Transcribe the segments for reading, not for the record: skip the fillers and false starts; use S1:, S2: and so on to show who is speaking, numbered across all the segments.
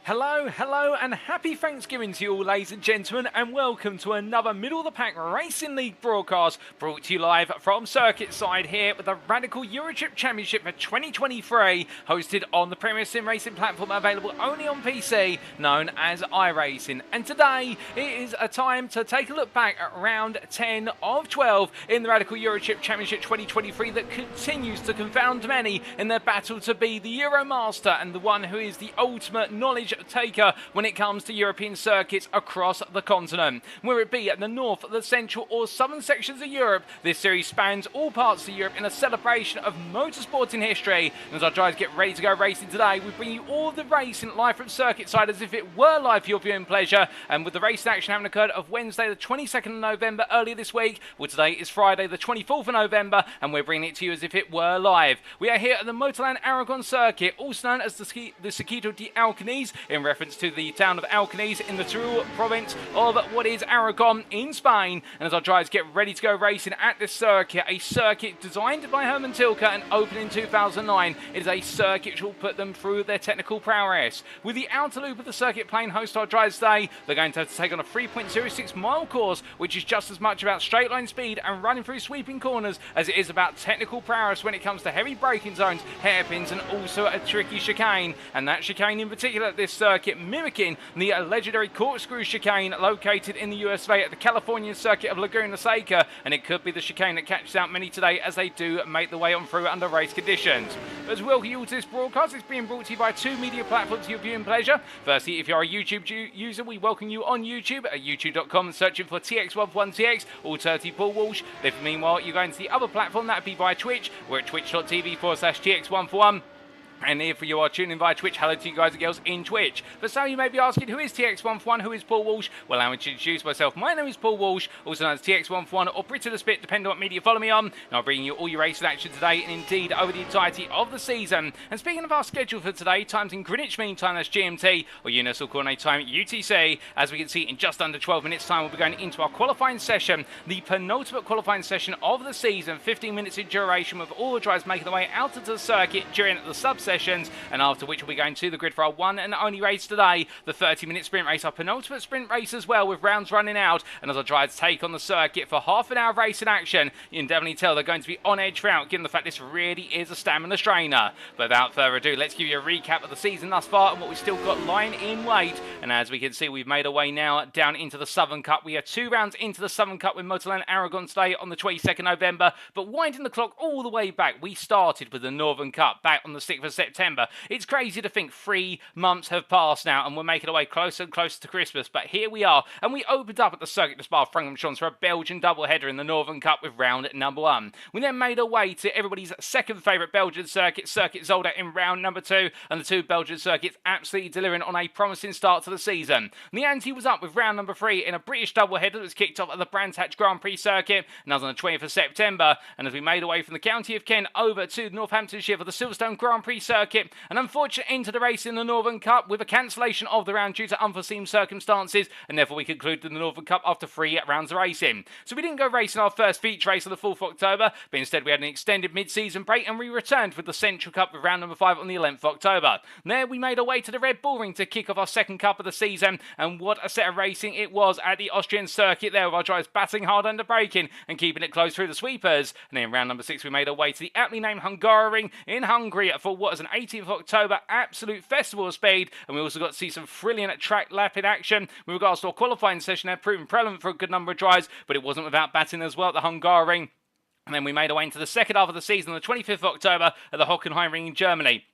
S1: Hello, and happy Thanksgiving to you all, ladies and gentlemen, and welcome to another Middle of the Pack Racing League broadcast brought to you live from circuit side here with the Radical Eurotrip Championship for 2023, hosted on the Premier Sim Racing platform available only on PC, known as iRacing. And today, it is a time to take a look back at round 10 of 12 in the Radical Eurotrip Championship 2023 that continues to confound many in their battle to be the Euromaster and the one who is the ultimate knowledge taker when it comes to European circuits across the continent. Whether it be at the north, the central or southern sections of Europe, this series spans all parts of Europe in a celebration of motorsporting history. And as our drivers get ready to go racing today, we bring you all the racing live from circuit side as if it were live for your viewing pleasure. And with the racing action having occurred of Wednesday the 22nd of November earlier this week, well today is Friday the 24th of November and we're bringing it to you as if it were live. We are here at the MotorLand Aragón circuit, also known as the Circuito de Alcañiz, in reference to the town of Alcañiz in the Teruel province of what is Aragon in Spain. And as our drivers get ready to go racing at this circuit, a circuit designed by Herman Tilke and opened in 2009, it is a circuit which will put them through their technical prowess. With the outer loop of the circuit playing host to our drivers today, they're going to have to take on a 3.06 mile course, which is just as much about straight line speed and running through sweeping corners as it is about technical prowess when it comes to heavy braking zones, hairpins, and also a tricky chicane. And that chicane in particular at this circuit mimicking the legendary corkscrew chicane located in the US at the Californian circuit of Laguna Seca, and it could be the chicane that catches out many today as they do make the way on through under race conditions. But as well, you to this broadcast is being brought to you by two media platforms for your viewing pleasure. Firstly, if you're a YouTube user, we welcome you on YouTube at youtube.com and searching for TX11TX, alternative Paul Walsh. If meanwhile you go into the other platform, that would be via Twitch. We're at twitch.tv/TX141. And if you are tuning in via Twitch, hello to you guys and girls in Twitch. For some you may be asking, who is TX141, who is Paul Walsh? Well, I'm going to introduce myself. My name is Paul Walsh, also known as TX141 or Brit to the Spit, depending on what media you follow me on. And I'll bring you all your racing action today and indeed over the entirety of the season. And speaking of our schedule for today, times in Greenwich Mean Time, that's GMT, or Universal Coordinate Time, UTC. As we can see, in just under 12 minutes time, we'll be going into our qualifying session, the penultimate qualifying session of the season, 15 minutes in duration, with all the drivers making their way out of the circuit during the sub-sessions, and after which we'll be going to the grid for our one and only race today, the 30-minute sprint race, our penultimate sprint race as well, with rounds running out. And as our drivers take on the circuit for half an hour of racing action, you can definitely tell they're going to be on edge throughout, given the fact this really is a stamina strainer. But without further ado, let's give you a recap of the season thus far and what we've still got lying in wait. And as we can see, we've made our way now down into the Southern Cup. We are 2 rounds into the Southern Cup with MotorLand Aragón today on the 22nd November, but winding the clock all the way back, we started with the Northern Cup back on the 6th of September. It's crazy to think 3 months have passed now and we're making our way closer and closer to Christmas, but here we are, and we opened up at the Circuit de Spa-Francorchamps for a Belgian doubleheader in the Northern Cup with round number 1. We then made our way to everybody's second favourite Belgian circuit, Circuit Zolder, in round number 2, and the two Belgian circuits absolutely delivering on a promising start to the season. The ante was up with round number 3 in a British doubleheader that was kicked off at the Brands Hatch Grand Prix circuit, and that was on the 20th of September, and as we made our way from the county of Kent over to Northamptonshire for the Silverstone Grand Prix circuit, an unfortunate end to the race in the Northern Cup with a cancellation of the round due to unforeseen circumstances, and therefore we concluded the Northern Cup after 3 rounds of racing. So we didn't go racing our first feature race on the 4th of October, but instead we had an extended mid-season break and we returned with the Central Cup with round number 5 on the 11th of October. And there we made our way to the Red Bull Ring to kick off our second Cup of the season, and what a set of racing it was at the Austrian circuit there, with our drivers battling hard under braking and keeping it close through the sweepers. And then in round number 6 we made our way to the aptly named Hungaroring in Hungary for what was an 18th of October absolute festival of speed, and we also got to see some brilliant track lapping action with regards to our qualifying session there, proving prevalent for a good number of drives, but it wasn't without batting as well at the Hungaroring. And then we made our way into the second half of the season on the 25th of October at the Hockenheimring in Germany.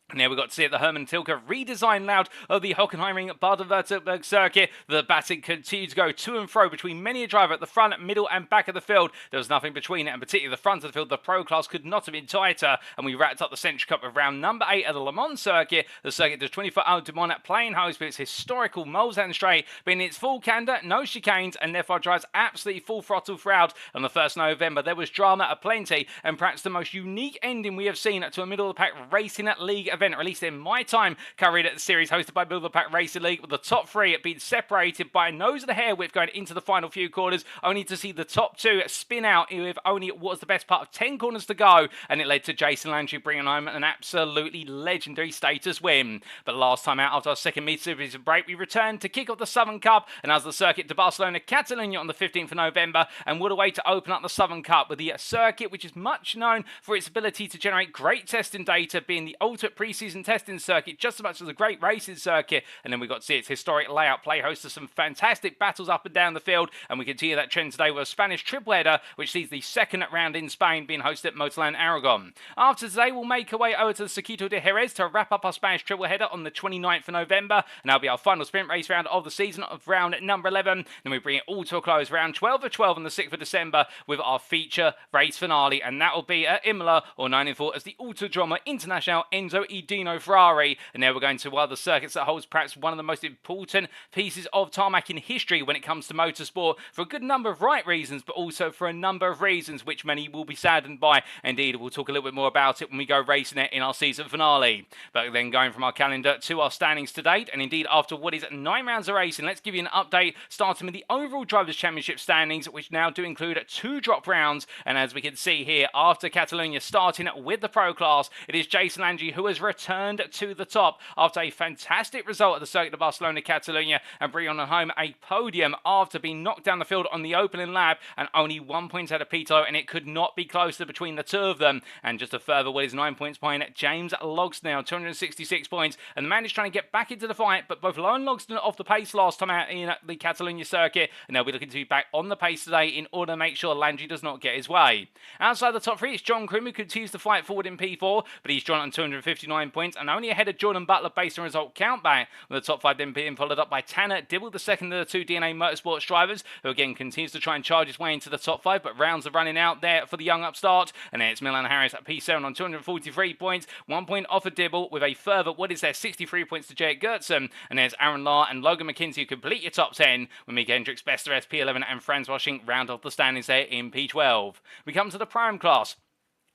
S1: And there we got to see at the Herman Tilke redesigned layout of the Hockenheimring Baden-Württemberg circuit. The batting continued to go to and fro between many a driver at the front, middle and back of the field. There was nothing between it, and particularly the front of the field, the Pro class could not have been tighter. And we wrapped up the Central Cup with round number 8 at the Le Mans circuit. The circuit does 24 Hours du Mans at playing host with its historical Mulsanne straight, being its full candour, no chicanes, and therefore drives absolutely full throttle throughout. On the 1st of November, there was drama aplenty, and perhaps the most unique ending we have seen to a middle of the pack racing at league event event, or at least in my time covering at the series hosted by Middle of the Pack Racing League, with the top three being separated by a nose of the hair width going into the final few corners, only to see the top two spin out with only what was the best part of 10 corners to go, and it led to Jason Landry bringing home an absolutely legendary status win. But last time out, after our second mid-series break, we returned to kick off the Southern Cup, and as the circuit to Barcelona, Catalonia on the 15th of November, and what a way to open up the Southern Cup with the circuit, which is much known for its ability to generate great testing data, being the ultimate pre-season testing circuit just as much as a great racing circuit. And then we got to see its historic layout play host to some fantastic battles up and down the field, and we continue that trend today with a Spanish triple header, which sees the second round in Spain being hosted at MotorLand Aragón. After today, we'll make our way over to the Circuito de Jerez to wrap up our Spanish triple header on the 29th of November, and that'll be our final sprint race round of the season of round number 11. Then we bring it all to a close round 12 of 12 on the 6th of December with our feature race finale, and that will be at Imola, or 9-4 as the Autodromo International Enzo Edino Ferrari. And there we're going to one of the circuits that holds perhaps one of the most important pieces of tarmac in history when it comes to motorsport, for a good number of right reasons, but also for a number of reasons which many will be saddened by. Indeed, we'll talk a little bit more about it when we go racing it in our season finale. But then going from our calendar to our standings to date, and indeed after what is 9 rounds of racing, let's give you an update starting with the overall Drivers' Championship standings, which now do include 2 drop rounds. And as we can see here, after Catalonia starting with the Pro Class, it is Jason Landry who has returned to the top after a fantastic result at the Circuit of Barcelona Catalonia, and bringing on home a podium after being knocked down the field on the opening lap and only 1 point out of Pito, and it could not be closer between the two of them. And just a further what is 9 points behind James Logsdon now, 266 points, and the man is trying to get back into the fight, but both Lowe and Logsdon off the pace last time out in the Catalonia circuit, and they'll be looking to be back on the pace today in order to make sure Landry does not get his way. Outside the top 3, it's John Crim who continues to fight forward in P4, but he's drawn on 259 points and only ahead of Jordan Butler based on result countback, with the top 5 then being followed up by Tanner Dibble, the second of the 2 DNA Motorsports drivers, who again continues to try and charge his way into the top 5, but rounds are running out there for the young upstart. And then it's Milan Harris at P7 on 243 points, 1 point off of Dibble, with a further, 63 points to Jake Gertson. And there's Aaron Lahr and Logan McKenzie who complete your top 10, with Mick Hendricks, Bester S, P11 and Franz Washing round off the standings there in P12. We come to the Prime class.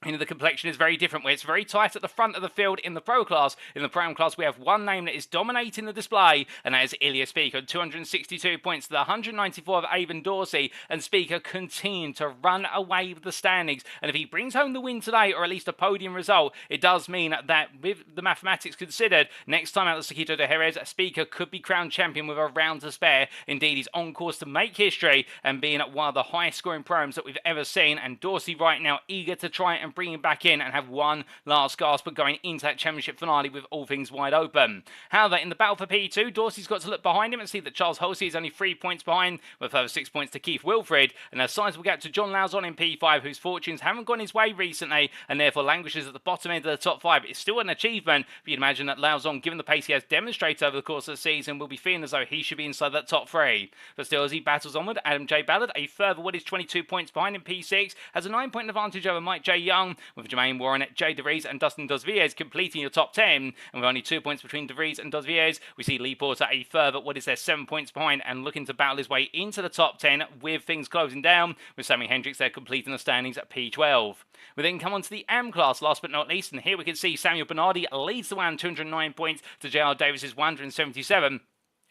S1: The complexion is very different, where it's very tight at the front of the field in the Pro Class. In the Prime Class, we have one name that is dominating the display, and that is Ilya Speaker, 262 points to the 194 of Avon Dorsey, and Speaker continuing to run away with the standings. And if he brings home the win today, or at least a podium result, it does mean that with the mathematics considered, next time out the Circuito de Jerez, Speaker could be crowned champion with a round to spare. Indeed, he's on course to make history and being one of the highest scoring proms that we've ever seen, and Dorsey right now eager to try and bring him back in and have one last gasp at going into that championship finale with all things wide open. However, in the battle for P2, Dorsey's got to look behind him and see that Charles Halsey is only 3 points behind, with further 6 points to Keith Wilfred, and a sizable gap to John Lauzon in P5, whose fortunes haven't gone his way recently and therefore languishes at the bottom end of the top 5. It's still an achievement, but you'd imagine that Lauzon, given the pace he has demonstrated over the course of the season, will be feeling as though he should be inside that top 3. But still, as he battles onward, Adam J. Ballard, a further 22 points behind in P6, has a 9 point advantage over Mike J. Young, with Jermaine Warren, Jay DeVries and Dustin Dos Villiers completing your top 10, and with only 2 points between DeVries and Dos Villiers, we see Lee Porter a further 7 points behind and looking to battle his way into the top 10 with things closing down, with Sammy Hendricks there completing the standings at P12. We then come on to the AM class, last but not least, and here we can see Samuel Bernardi leads the way on 209 points to J.R. Davis's 177.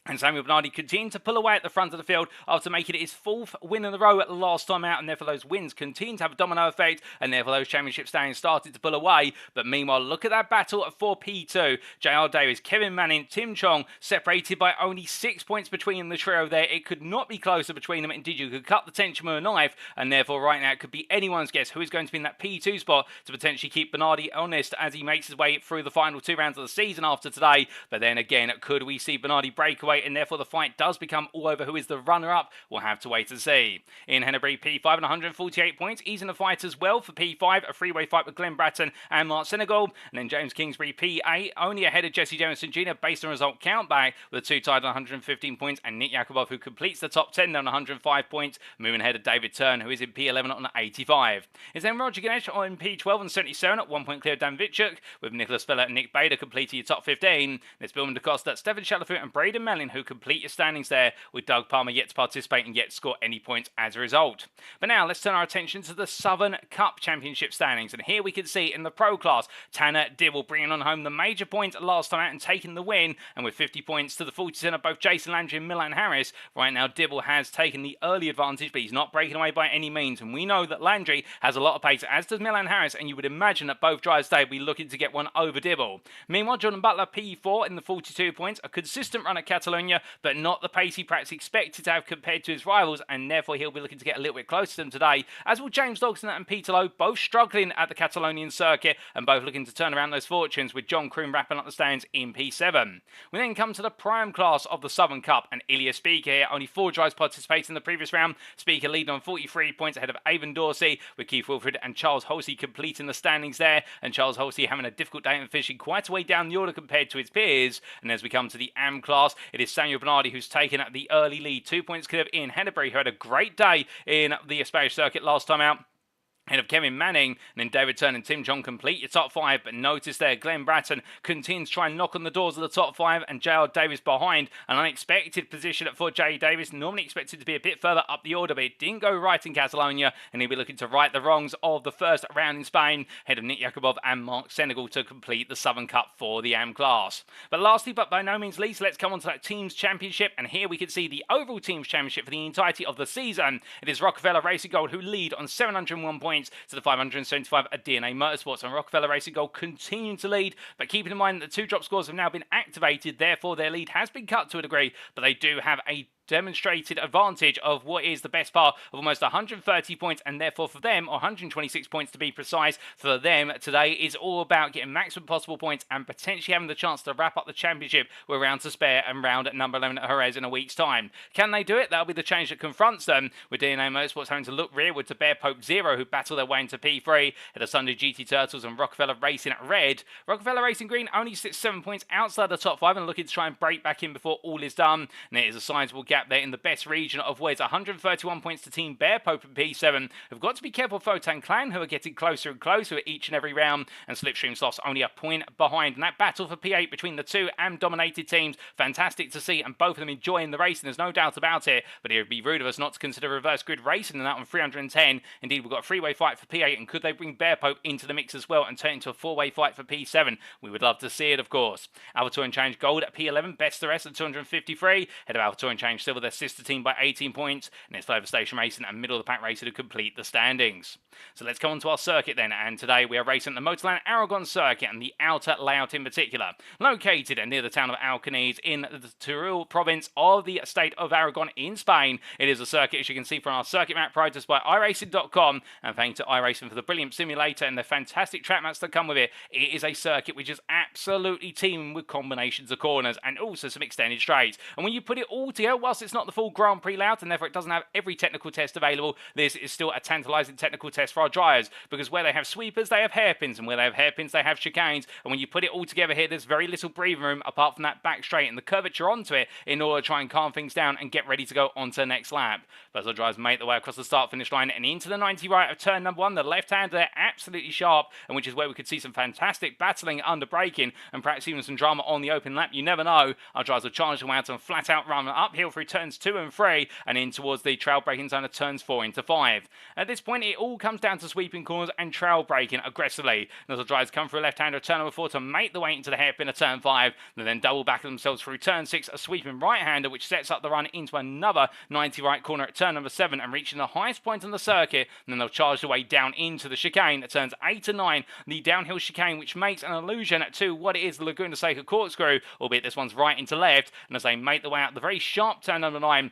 S1: And Samuel Bernardi continuing to pull away at the front of the field after making it his 4th win in a row at the last time out, and therefore those wins continue to have a domino effect, and therefore those championship standings started to pull away. But meanwhile, look at that battle at 4P2. J.R. Davis, Kevin Manning, Tim Chong, separated by only 6 points between the trio there. It could not be closer between them. Indeed, you could cut the tension with a knife, and therefore right now it could be anyone's guess who is going to be in that P2 spot to potentially keep Bernardi honest as he makes his way through the final 2 rounds of the season after today. But then again, could we see Bernardi break away, and therefore the fight does become all over who is the runner-up? We'll have to wait and see. Ian Hennebury, P5 and 148 points. He's in the fight as well for P5, a three-way fight with Glenn Bratton and Mark Senegal. And then James Kingsbury, P8, only ahead of Jesse Jameson Jr. based on result countback, with the 2 tied on 115 points, and Nick Yakubov, who completes the top 10 on 105 points, moving ahead of David Turn, who is in P11 on 85. It's then Roger Ganesh on P12 on 77 at 1 point clear of Dan Vitchuk, with Nicholas Feller and Nick Bader completing your top 15. It's Billman DaCosta, Stefan Chalafut and Braden Mellin McLaughlin, who complete your standings there, with Doug Palmer yet to participate and yet to score any points as a result. But now let's turn our attention to the Southern Cup Championship standings, and here we can see in the Pro class, Tanner Dibble bringing on home the major point last time out and taking the win, and with 50 points to the 40% of both Jason Landry and Milan Harris, right now Dibble has taken the early advantage, but he's not breaking away by any means, and we know that Landry has a lot of pace, as does Milan Harris, and you would imagine that both drivers today will be looking to get one over Dibble. Meanwhile, Jordan Butler, P4 in the 42 points, a consistent run at Catalonia, but not the pace he perhaps expected to have compared to his rivals, and therefore he'll be looking to get a little bit closer to them today, as will James Dodson and Peter Lowe, both struggling at the Catalonian circuit, and both looking to turn around those fortunes, with John Kroon wrapping up the stands in P7. We then come to the Prime class of the Southern Cup, and Ilya Speaker here, only 4 drivers participating in the previous round. Speaker leading on 43 points ahead of Avon Dorsey, with Keith Wilfred and Charles Halsey completing the standings there, and Charles Halsey having a difficult day and finishing quite a way down the order compared to his peers. And as we come to the AM class, it is Samuel Bernardi who's taken up the early lead. 2 points clear of Ian Hennebury, who had a great day in the Spanish circuit last time out, ahead of Kevin Manning, and then David Turner and Tim John complete your top 5, but notice there, Glenn Bratton continues to try and knock on the doors of the top 5, and J.R. Davis behind, an unexpected position for J. Davis, normally expected to be a bit further up the order, but it didn't go right in Catalonia, and he'll be looking to right the wrongs of the first round in Spain, ahead of Nick Yakubov and Mark Senegal to complete the Southern Cup for the AM class. But lastly, but by no means least, let's come on to that Teams Championship, and here we can see the overall Teams Championship for the entirety of the season. It is Rockefeller Racing Gold who lead on 701 points to the 575 at DNA Motorsports, and Rockefeller Racing Gold continuing to lead, but keeping in mind that the 2 drop scores have now been activated, therefore their lead has been cut to a degree, but they do have a demonstrated advantage of what is the best part of almost 130 points, and therefore for them, or 126 points to be precise, for them today is all about getting maximum possible points and potentially having the chance to wrap up the championship with round to spare and round at number 11 at Jerez in a week's time. Can they do it? That'll be the change that confronts them, with DNA Motorsports having to look rearward to Bear Pope Zero, who battle their way into P3 at the Sunday GT Turtles and Rockefeller Racing at red. Rockefeller Racing Green only sits 7 points outside the top 5 and looking to try and break back in before all is done, and it is a sizable gap there in the best region of where it's 131 points to Team Bear Pope and P7. We've got to be careful for Photon Clan, who are getting closer and closer each and every round, and Slipstream Sloths only a point behind. And that battle for P8 between the 2 AM-dominated teams, fantastic to see, and both of them enjoying the race, and there's no doubt about it, but it would be rude of us not to consider reverse grid racing in that on 310. Indeed, we've got a 3-way fight for P8, and could they bring Bear Pope into the mix as well and turn it into a 4-way fight for P7? We would love to see it, of course. Alpha Touring Change Gold at P11, best the rest at 253, head of Alpha Touring Change Silver, their sister team, by 18 points, and it's Flavor Station Racing and Middle of the Pack Racing to complete the standings. So let's come on to our circuit then, and today we are racing the MotorLand Aragón circuit, and the outer layout in particular. Located near the town of Alcañiz in the Teruel province of the state of Aragon in Spain. It is a circuit, as you can see from our circuit map provided by iRacing.com, and thanks to iRacing for the brilliant simulator and the fantastic track maps that come with it. It is a circuit which is absolutely teeming with combinations of corners and also some extended straights. And when you put it all together, whilst it's not the full Grand Prix layout and therefore it doesn't have every technical test available, this is still a tantalising technical test for our drivers, because where they have sweepers they have hairpins, and where they have hairpins they have chicanes, and when you put it all together here there's very little breathing room apart from that back straight and the curvature onto it in order to try and calm things down and get ready to go on to the next lap. But as our drivers make their way across the start finish line and into the 90 right of turn number 1, the left hand there absolutely sharp, and which is where we could see some fantastic battling under braking and perhaps even some drama on the open lap. You never know. Our drivers will charge them out and flat out run uphill through turns 2 and 3 and in towards the trail braking zone of turns 4 into 5. At this point, it all comes down to sweeping corners and trail braking aggressively. And as the drivers come through left-hander of turn number 4 to make the way into the hairpin of turn 5, they then double back themselves through turn 6, a sweeping right-hander which sets up the run into another 90 right corner at turn number 7 and reaching the highest point on the circuit. And then they'll charge their way down into the chicane at turns 8 and 9, the downhill chicane, which makes an allusion to what it is the Laguna Seca corkscrew, albeit this one's right into left. And as they make their way out the very sharp turn number 9,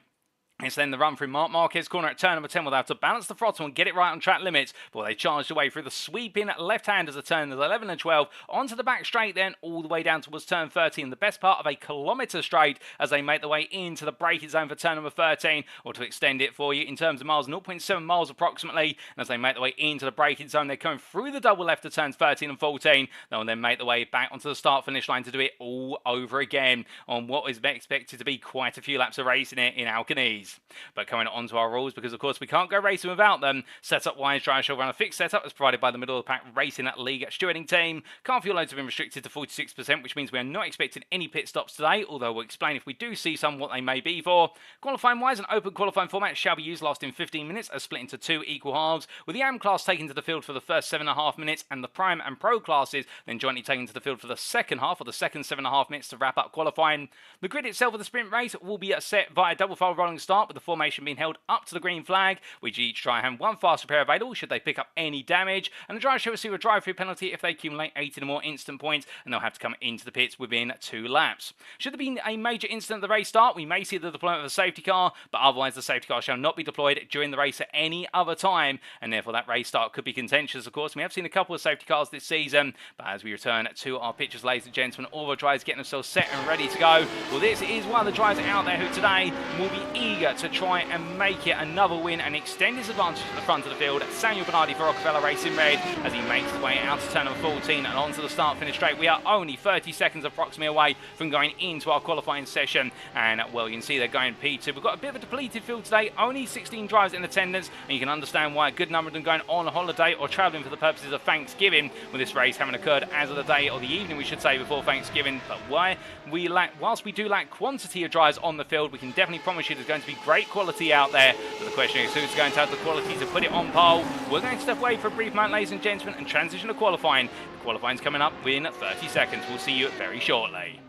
S1: it's then the run through Mark Marquez corner at turn number 10 where they have to balance the throttle and get it right on track limits, but they charged away through the sweeping left-handers at turns 11 and 12 onto the back straight, then all the way down towards turn 13, the best part of a kilometre straight as they make their way into the braking zone for turn number 13, or to extend it for you in terms of miles, 0.7 miles approximately. And as they make their way into the braking zone, they're coming through the double left of turns 13 and 14. They'll then make their way back onto the start-finish line to do it all over again on what is expected to be quite a few laps of racing here in Alcañiz. days. But coming on to our rules, because of course we can't go racing without them. Setup-wise, drivers shall run a fixed setup as provided by the middle of the pack racing league stewarding team. Car fuel loads have been restricted to 46%, which means we are not expecting any pit stops today, although we'll explain if we do see some what they may be for. Qualifying-wise, an open qualifying format shall be used lasting 15 minutes as split into 2 equal halves, with the AM class taken to the field for the first 7.5 minutes and the Prime and Pro classes then jointly taken to the field for the second half, or the second 7.5 minutes to wrap up qualifying. The grid itself of the sprint race will be set via a double file rolling start, with the formation being held up to the green flag, with each driver having one fast repair available should they pick up any damage, and the driver shall receive a drive-through penalty if they accumulate 18 or more instant points, and they'll have to come into the pits within 2 laps. Should there be a major incident at the race start, we may see the deployment of a safety car, but otherwise the safety car shall not be deployed during the race at any other time, and therefore that race start could be contentious. Of course, we have seen a couple of safety cars this season, but as we return to our pictures, ladies and gentlemen, all the drivers getting themselves set and ready to go. Well, this is one of the drivers out there who today will be eager to try and make it another win and extend his advantage to the front of the field. Samuel Bernardi for Rockefeller Racing Red as he makes his way out to turn number 14 and onto the start-finish straight. We are only 30 seconds approximately away from going into our qualifying session, and well, you can see they're going P2. We've got a bit of a depleted field today, only 16 drivers in attendance, and you can understand why a good number of them going on holiday or travelling for the purposes of Thanksgiving, with this race having occurred as of the day, or the evening we should say, before Thanksgiving. But whilst we do lack quantity of drivers on the field, we can definitely promise you there's going to be great quality out there. But the question is, who's going to have the quality to put it on pole? We're going to step away for a brief moment, ladies and gentlemen, and transition to qualifying. The qualifying's coming up within 30 seconds. We'll see you very shortly.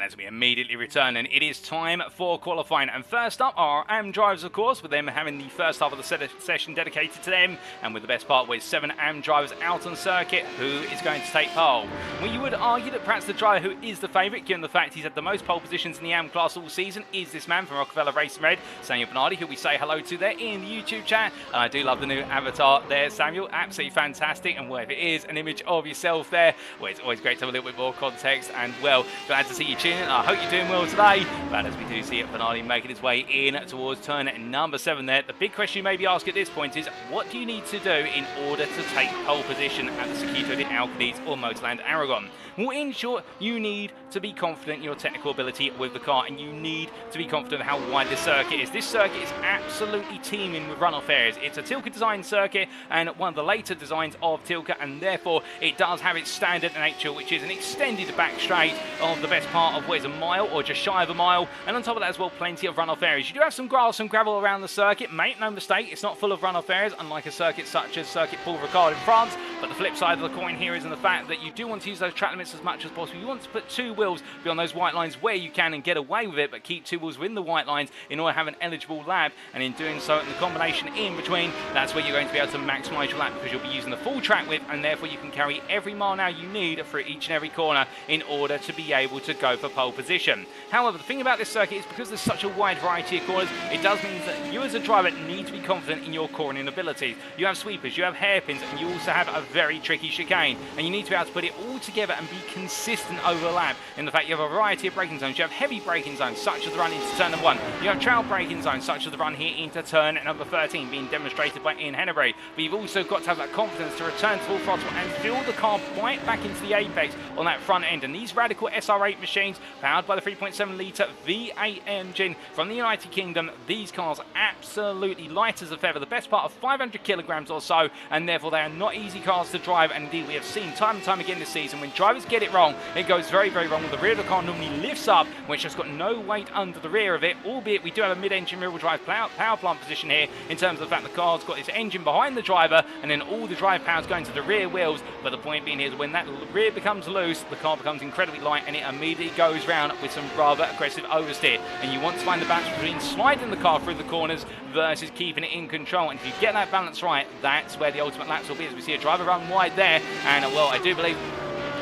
S1: As we immediately return, and it is time for qualifying. And first up are AM drivers, of course, with them having the first half of the session dedicated to them, and with the best part with 7 AM drivers out on circuit. Who is going to take pole? Well, you would argue that perhaps the driver who is the favourite, given the fact he's had the most pole positions in the AM class all season, is this man from Rockefeller Racing Red, Samuel Bernardi, who we say hello to there in the YouTube chat. And I do love the new avatar there, Samuel, absolutely fantastic. And well, if it is an image of yourself there, well, it's always great to have a little bit more context, and well, glad to see you tuning in. I hope you're doing well today. But as we do see it, Bernardi making his way in towards turn number 7 there. The big question you may be asked at this point is, what do you need to do in order to take pole position at the Circuito de Alcaldes or MotorLand Aragón? Well, in short, you need to be confident in your technical ability with the car, and you need to be confident how wide this circuit is. This circuit is absolutely teeming with runoff areas. It's a Tilke design circuit, and one of the later designs of Tilke, and therefore it does have its standard nature, which is an extended back straight of the best part of what is a mile or just shy of a mile, and on top of that as well, plenty of runoff areas. You do have some grass and gravel around the circuit. Make no mistake, it's not full of runoff areas, unlike a circuit such as Circuit Paul Ricard in France. But the flip side of the coin here is in the fact that you do want to use those track limits as much as possible. You want to put 2 wheels beyond those white lines where you can and get away with it, but keep 2 wheels within the white lines in order to have an eligible lap. And in doing so, in the combination in between, that's where you're going to be able to maximise your lap, because you'll be using the full track width, and therefore you can carry every mile now you need through each and every corner in order to be able to go for pole position. However, the thing about this circuit is, because there's such a wide variety of corners, it does mean that you as a driver need to be confident in your cornering abilities. You have sweepers, you have hairpins, and you also have a very tricky chicane, and you need to be able to put it all together and be consistent over the lap. In the fact you have a variety of braking zones. You have heavy braking zones such as the run into turn number 1. You have trail braking zones such as the run here into turn number 13, being demonstrated by Ian Hennebury. But you've also got to have that confidence to return to full throttle and fill the car right back into the apex on that front end. And these radical SR8 machines, powered by the 3.7 litre V8 engine from the United Kingdom, these cars are absolutely light as a feather, the best part of 500 kilograms or so, and therefore they are not easy cars to drive. And indeed, we have seen time and time again this season, when drivers get it wrong, it goes very, very wrong. The rear of the car normally lifts up, which has got no weight under the rear of it, albeit we do have a mid-engine rear-wheel drive power plant position here, in terms of the fact the car's got its engine behind the driver, and then all the drive power is going to the rear wheels. But the point being here is, when that rear becomes loose, the car becomes incredibly light, and it immediately goes round with some rather aggressive oversteer. And you want to find the balance between sliding the car through the corners versus keeping it in control. And if you get that balance right, that's where the ultimate laps will be, as we see a driver run wide there. And well, I do believe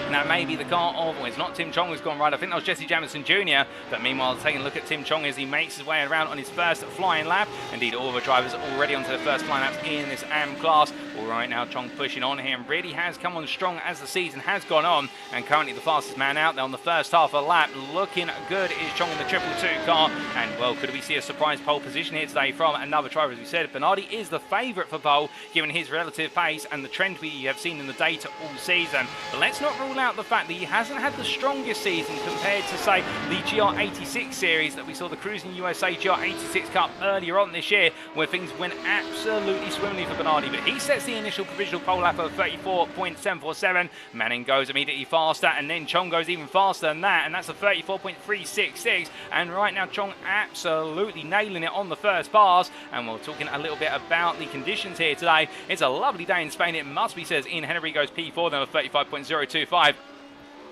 S1: now maybe the car of, well, it's not Tim Chong who's gone right, I think that was Jesse Jamison Jr. But meanwhile, taking a look at Tim Chong as he makes his way around on his first flying lap. Indeed, all the drivers already onto their first flying laps in this AM class. All right, now Chong pushing on here and really has come on strong as the season has gone on, and currently the fastest man out there on the first half of a lap. Looking good is Chong in the 222 car, and well, could we see a surprise pole position here today from another driver? As we said, Bernardi is the favourite for pole given his relative pace and the trend we have seen in the data all season. But let's not rule out the fact that he hasn't had the strongest season compared to, say, the GR86 series that we saw the Cruising USA GR86 Cup earlier on this year, where things went absolutely swimmingly for Bernardi. But he sets the initial provisional pole lap of 34.747. Manning goes immediately faster, and then Chong goes even faster than that, and that's a 34.366. And right now Chong absolutely nailing it on the first pass. And we're talking a little bit about the conditions here today. It's a lovely day in Spain, it must be, says Ian Henry goes P4, then a 35.025.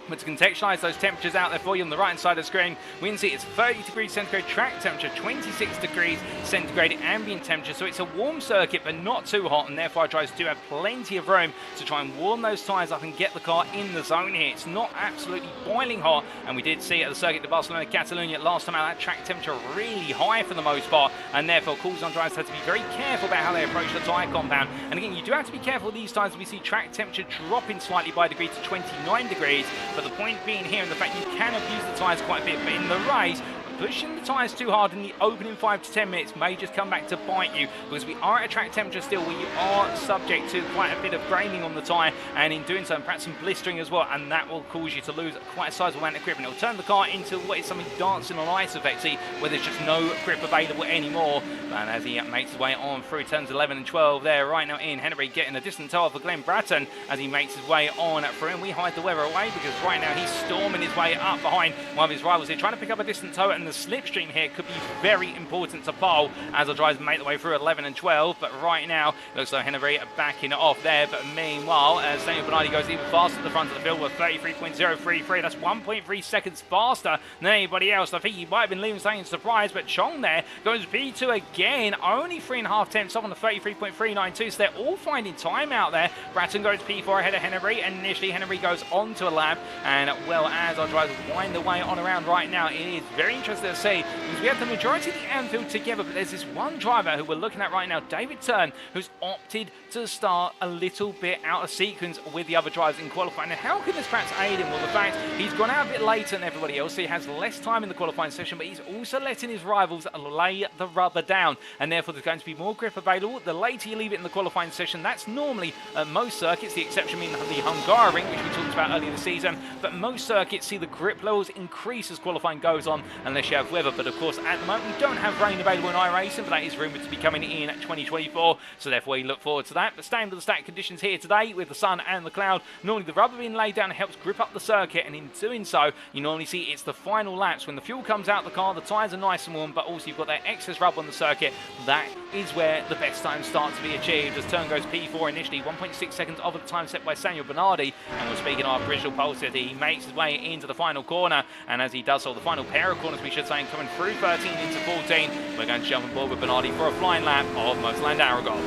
S1: But to contextualise those temperatures out there for you on the right hand side of the screen, we can see it's 30 degrees centigrade track temperature, 26 degrees centigrade ambient temperature. So it's a warm circuit, but not too hot, and therefore our drivers do have plenty of room to try and warm those tyres up and get the car in the zone here. It's not absolutely boiling hot, and we did see at the circuit de Barcelona Catalunya last time out that track temperature really high for the most part, and therefore calls on drivers have to be very careful about how they approach the tyre compound. And again, you do have to be careful these times. We see track temperature dropping slightly by a degree to 29 degrees. But the point being here, and the fact you can abuse the tyres quite a bit, but in the race, pushing the tyres too hard in the opening 5 to 10 minutes may just come back to bite you, because we are at a track temperature still where you are subject to quite a bit of graining on the tyre, and in doing so, and perhaps some blistering as well, and that will cause you to lose quite a sizable amount of grip, and it'll turn the car into what is something dancing on ice effectively, where there's just no grip available anymore. And as he makes his way on through turns 11 and 12 there, right now Ian Henry getting a distant tow for Glenn Bratton as he makes his way on through, and we hide the weather away because right now he's storming his way up behind one of his rivals here, trying to pick up a distant tow, and the slipstream here could be very important to pole as the drivers make their way through 11 and 12. But right now it looks like Henry backing it off there, but meanwhile Daniel Bernardi goes even faster at the front of the field with 33.033. That's 1.3 seconds faster than anybody else. I think he might have been leaving something surprise, but Chong there goes P2 again, only 3.5 tenths off on the 33.392, so they're all finding time out there. Bratton goes P4 ahead of Henry, and initially Henry goes on to a lap, and well, as our drivers wind their way on around right now, it is very interesting to see, because we have the majority of the Anfield together, but there's this one driver who we're looking at right now, David Turn, who's opted to start a little bit out of sequence with the other drivers in qualifying. And how can this perhaps aid him? Well, the fact he's gone out a bit later than everybody else, so he has less time in the qualifying session, but he's also letting his rivals lay the rubber down, and therefore there's going to be more grip available. The later you leave it in the qualifying session, that's normally most circuits, the exception being the Hungaroring, which we talked about earlier this season, but most circuits see the grip levels increase as qualifying goes on, unless you have weather. But of course, at the moment, we don't have rain available in iRacing, but that is rumoured to be coming in 2024, so therefore we look forward to that. But staying with the static conditions here today, with the sun and the cloud, normally the rubber being laid down helps grip up the circuit, and in doing so, you normally see it's the final laps when the fuel comes out the car, the tyres are nice and warm, but also you've got that excess rubber on the circuit. That is where the best times start to be achieved, as Turn goes P4 initially, 1.6 seconds over the time set by Samuel Bernardi. And we're speaking of original pole sitter, he makes his way into the final corner, and as he does so, the final pair of corners we should say, coming through 13 into 14, we're going to jump on board with Bernardi for a flying lap of MotorLand Aragón.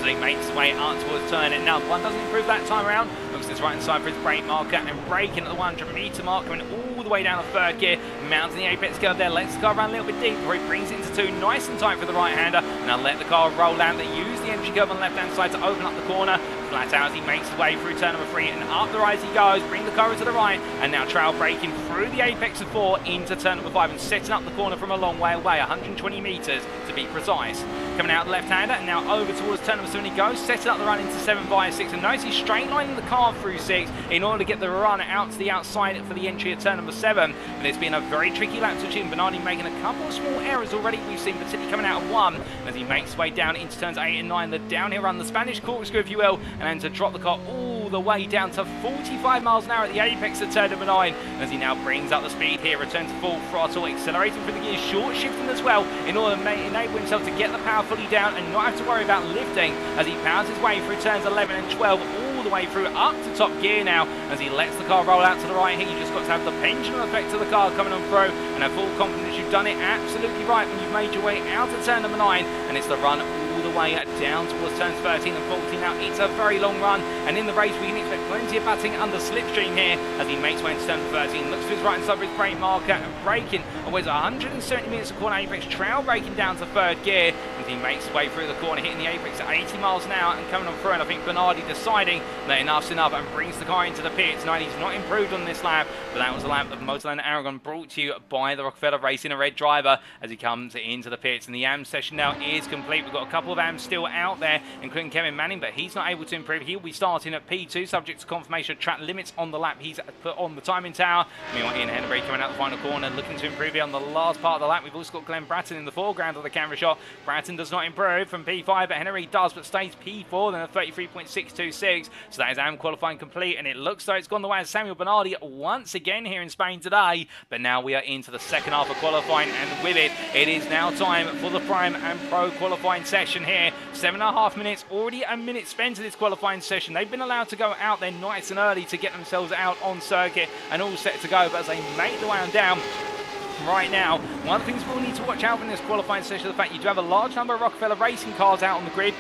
S1: So he makes his way out towards turn, and now one doesn't improve that time around. Looks to his right hand side for his brake marker, and braking at the 100 metre mark, coming all the way down the third gear, mounting the apex curve there, lets the car run a little bit deep before he brings it into two, nice and tight for the right hander. Now let the car roll down. They use the entry curve on the left hand side to open up the corner. Flat out as he makes his way through turn number 3, and up the rise he goes, bring the car to the right, and now trail braking through the apex of 4 into turn number 5 and setting up the corner from a long way away, 120 metres to be precise. Coming out the left-hander, and now over towards turn number 7 he goes, setting up the run into 7 via 6, and notice he's straight lining the car through 6 in order to get the run out to the outside for the entry at turn number 7. But it's been a very tricky lap to achieve. Bernardi making a couple of small errors already, we've seen particularly coming out of 1, as he makes his way down into turns 8 and 9, the downhill run, the Spanish corkscrew if you will, and then to drop the car all the way down to 45 miles an hour at the apex at turn number 9, as he now brings up the speed here, returns to full throttle, accelerating through the gears, short shifting as well, in order to enable himself to get the power fully down and not have to worry about lifting, as he powers his way through turns 11 and 12, all the way through up to top gear now, as he lets the car roll out to the right here. You just got to have the pendulum effect of the car coming on through, and have full confidence you've done it absolutely right when you've made your way out of turn number 9, and it's the run all the way down towards turns 13 and 14. Now it's a very long run, and in the race we can expect plenty of batting under slipstream here as he makes way into turn 13. Looks to his right hand side with his brake marker and braking, and with 170 meters of corner apex, trail braking down to third gear as he makes his way through the corner, hitting the apex at 80 miles an hour and coming on through. And I think Bernardi deciding that enough's enough and brings the car into the pits. Now he's not improved on this lap, but that was the lap of MotorLand Aragón, brought to you by the Rockefeller Racing, a red driver, as he comes into the pits. And the AM session now is complete. We've got a couple of AMs still out there, including Kevin Manning, but he's not able to improve. He'll be starting at P2, subject to confirmation of track limits on the lap he's put on the timing tower. Meanwhile, Ian Henry coming out the final corner, looking to improve here on the last part of the lap. We've also got Glenn Bratton in the foreground of the camera shot. Bratton does not improve from P5, but Henry does, but stays P4, then a 33.626. So that is AM qualifying complete, and it looks like it's gone the way of Samuel Bernardi once again here in Spain today. But now we are into the second half of qualifying, and with it, it is now time for the Prime and Pro qualifying session here. 7.5 minutes, already a minute spent in this qualifying session. They've been allowed to go out there nice and early to get themselves out on circuit and all set to go, but as they make the way on down right now, one of the things we'll need to watch out for in this qualifying session is the fact you do have a large number of Rockefeller Racing cars out on the grid.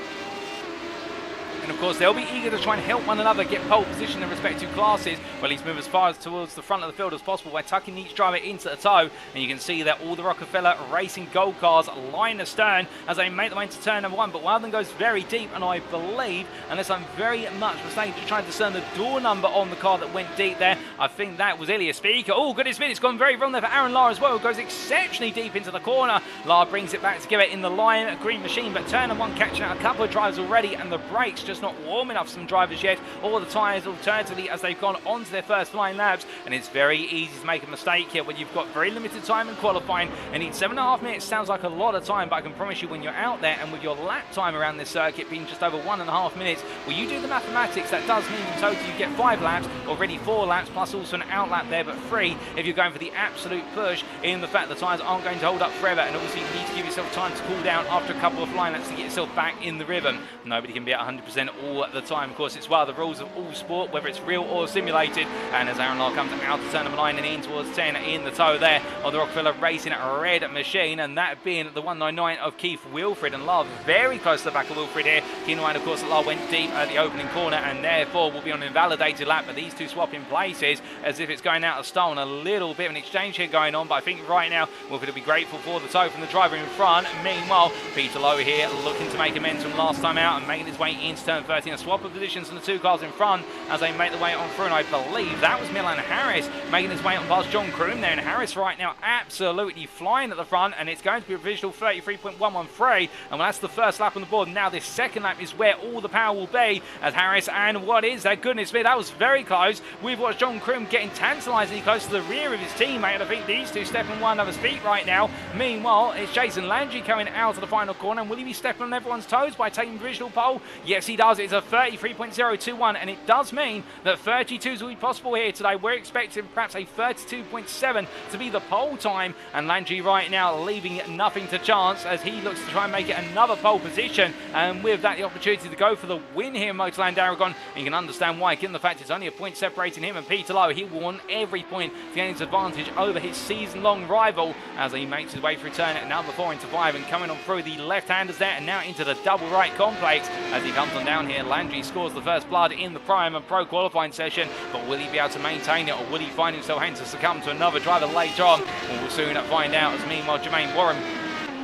S1: And of course, they'll be eager to try and help one another get pole position in respective classes, or at least move as far as towards the front of the field as possible by tucking each driver into the toe. And you can see that all the Rockefeller Racing Gold cars line astern as they make their way into turn number 1. But one of them goes very deep, and I believe, unless I'm very much mistaken, to try and discern the door number on the car that went deep there, I think that was Ilya Speaker. Oh, goodness me, it's gone very wrong there for Aaron Lara as well. It goes exceptionally deep into the corner. Lara brings it back together in the lime green machine, but turn number 1 catching out a couple of drivers already, and the brakes just not warm enough for some drivers yet, or the tyres alternatively as they've gone onto their first flying laps. And it's very easy to make a mistake here when you've got very limited time in qualifying and need 7.5 minutes. Sounds like a lot of time, but I can promise you when you're out there and with your lap time around this circuit being just over 1.5 minutes, well, you do the mathematics, that does mean in total you get 5 laps, already 4 laps, plus also an out lap there, but 3 if you're going for the absolute push, in the fact the tyres aren't going to hold up forever. And also you need to give yourself time to cool down after a couple of flying laps to get yourself back in the rhythm. Nobody can be at 100% all the time. Of course, it's one of the rules of all sport, whether it's real or simulated. And as Aaron Lara comes out to turn number 9 and in towards 10 in the toe there of the Rockefeller Racing red machine, and that being the 199 of Keith Wilfred, and Lara very close to the back of Wilfred here. Keep in mind, of course, that Lara went deep at the opening corner and therefore will be on an invalidated lap, but these two swapping places as if it's going out of stone. A little bit of an exchange here going on, but I think right now Wilfred will be grateful for the toe from the driver in front. Meanwhile, Peter Lowe here looking to make amends from last time out and making his way into turn 13. A swap of positions from the two cars in front as they make their way on through, and I believe that was Milan Harris making his way on past John Kroom there, and Harris right now absolutely flying at the front, and it's going to be a visual 33.113, and well, that's the first lap on the board. Now this second lap is where all the power will be as Harris, and what is that, goodness me, that was very close. We've watched John Kroom getting tantalisingly close to the rear of his teammate, and I think these two stepping one another's feet right now. Meanwhile, it's Jason Landry coming out of the final corner, and will he be stepping on everyone's toes by taking visual pole? Yes, he does. It's a 33.021, and it does mean that 32s will be possible here today. We're expecting perhaps a 32.7 to be the pole time, and Landry right now leaving nothing to chance as he looks to try and make it another pole position, and with that the opportunity to go for the win here in MotorLand Aragón. And you can understand why, given the fact it's only a point separating him and Peter Lowe. He won every point to gain his advantage over his season-long rival as he makes his way through turn number 4 into 5 and coming on through the left-handers there and now into the double right complex as he comes on down here. Landry scores the first blood in the Prime and Pro qualifying session, but will he be able to maintain it, or will he find himself having to succumb to another driver later on? Well, we'll soon find out, as meanwhile Jermaine Warren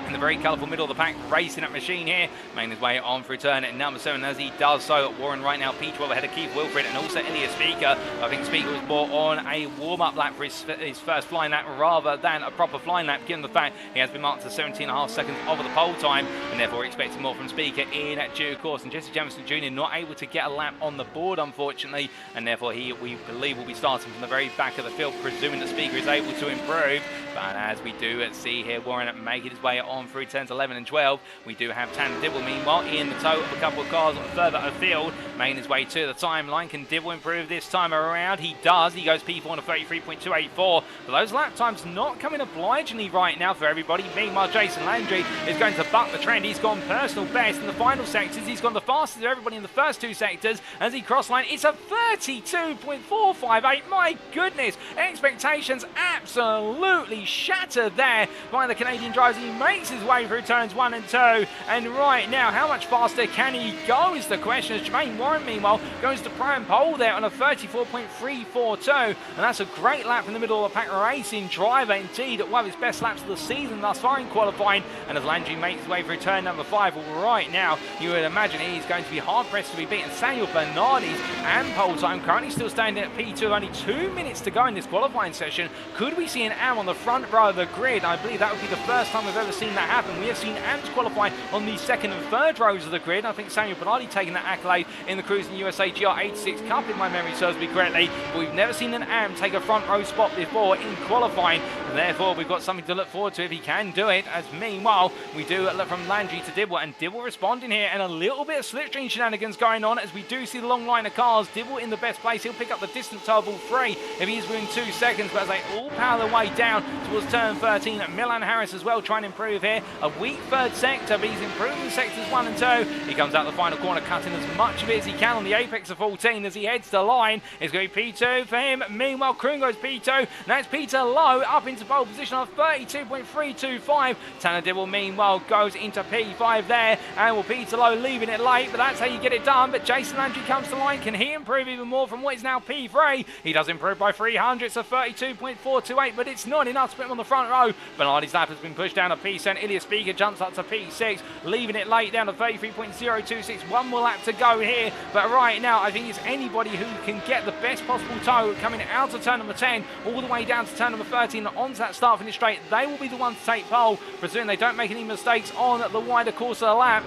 S1: in the very colourful middle of the pack, racing that machine here, making his way on through turn at number 7. As he does so, Warren right now P12 ahead of Keith Wilfred and also Ilya Speaker. I think Speaker was more on a warm-up lap for his first flying lap rather than a proper flying lap, given the fact he has been marked to 17.5 seconds over the pole time, and therefore expecting more from Speaker in due course. And Jesse Jamison Jr. not able to get a lap on the board, unfortunately, and therefore we believe will be starting from the very back of the field, presuming that Speaker is able to improve. But as we do see here, Warren making his way on through turns 11 and 12. We do have Tanner Dibble, meanwhile, in the tow of a couple of cars further afield, making his way to the timeline. Can Dibble improve this time around? He does. He goes P4 on a 33.284. But those lap times not coming obligingly right now for everybody. Meanwhile, Jason Landry is going to buck the trend. He's gone personal best in the final sectors. He's gone the fastest of everybody in the first two sectors. As he cross line, it's a 32.458. My goodness, expectations absolutely shattered there by the Canadian drivers. He makes makes his way through turns 1 and 2. And right now, how much faster can he go is the question, as Jermaine Warren, meanwhile, goes to prime pole there on a 34.342. And that's a great lap in the middle of the pack racing driver. Indeed, one of his best laps of the season thus far in qualifying. And as Landry makes his way through turn number 5, well, right now, you would imagine he's going to be hard-pressed to be beaten. Samuel Bernardi's and pole time currently still standing at P2, only 2 minutes to go in this qualifying session. Could we see an AM on the front row of the grid? I believe that would be the first time we've ever seen that happen. We have seen AMs qualify on the second and third rows of the grid. I think Samuel Bernardi taking that accolade in the Cruising USA GR86 Cup, if my memory serves me correctly. But we've never seen an AM take a front row spot before in qualifying. And therefore, we've got something to look forward to if he can do it. As meanwhile, we do look from Landry to Dibble, and Dibble responding here, and a little bit of slipstream shenanigans going on as we do see the long line of cars. Dibble in the best place. He'll pick up the distance turbo 3 if he's within 2 seconds, but as they all power their way down towards turn 13, Milan Harris as well trying to improve here. A weak third sector, but he's improving sectors 1 and 2. He comes out the final corner, cutting as much of it as he can on the apex of 14 as he heads to line. It's going to be P2 for him. Meanwhile, Kroon goes P2. Now it's Peter Lowe up into pole position on 32.325. Tanner Dibble, meanwhile, goes into P5 there, and will Peter Lowe leaving it late, but that's how you get it done. But Jason Landry comes to line. Can he improve even more from what is now P3? He does improve by 300. It's a 32.428, but it's not enough to put him on the front row. Bernardi's lap has been pushed down to P7. Ilya Speaker jumps up to P6, leaving it late down to 33.026. One more lap to go here, but right now I think it's anybody who can get the best possible tow coming out of turn number 10 all the way down to turn number 13 and onto that start finish straight. They will be the ones to take pole, presuming they don't make any mistakes on the wider course of the lap.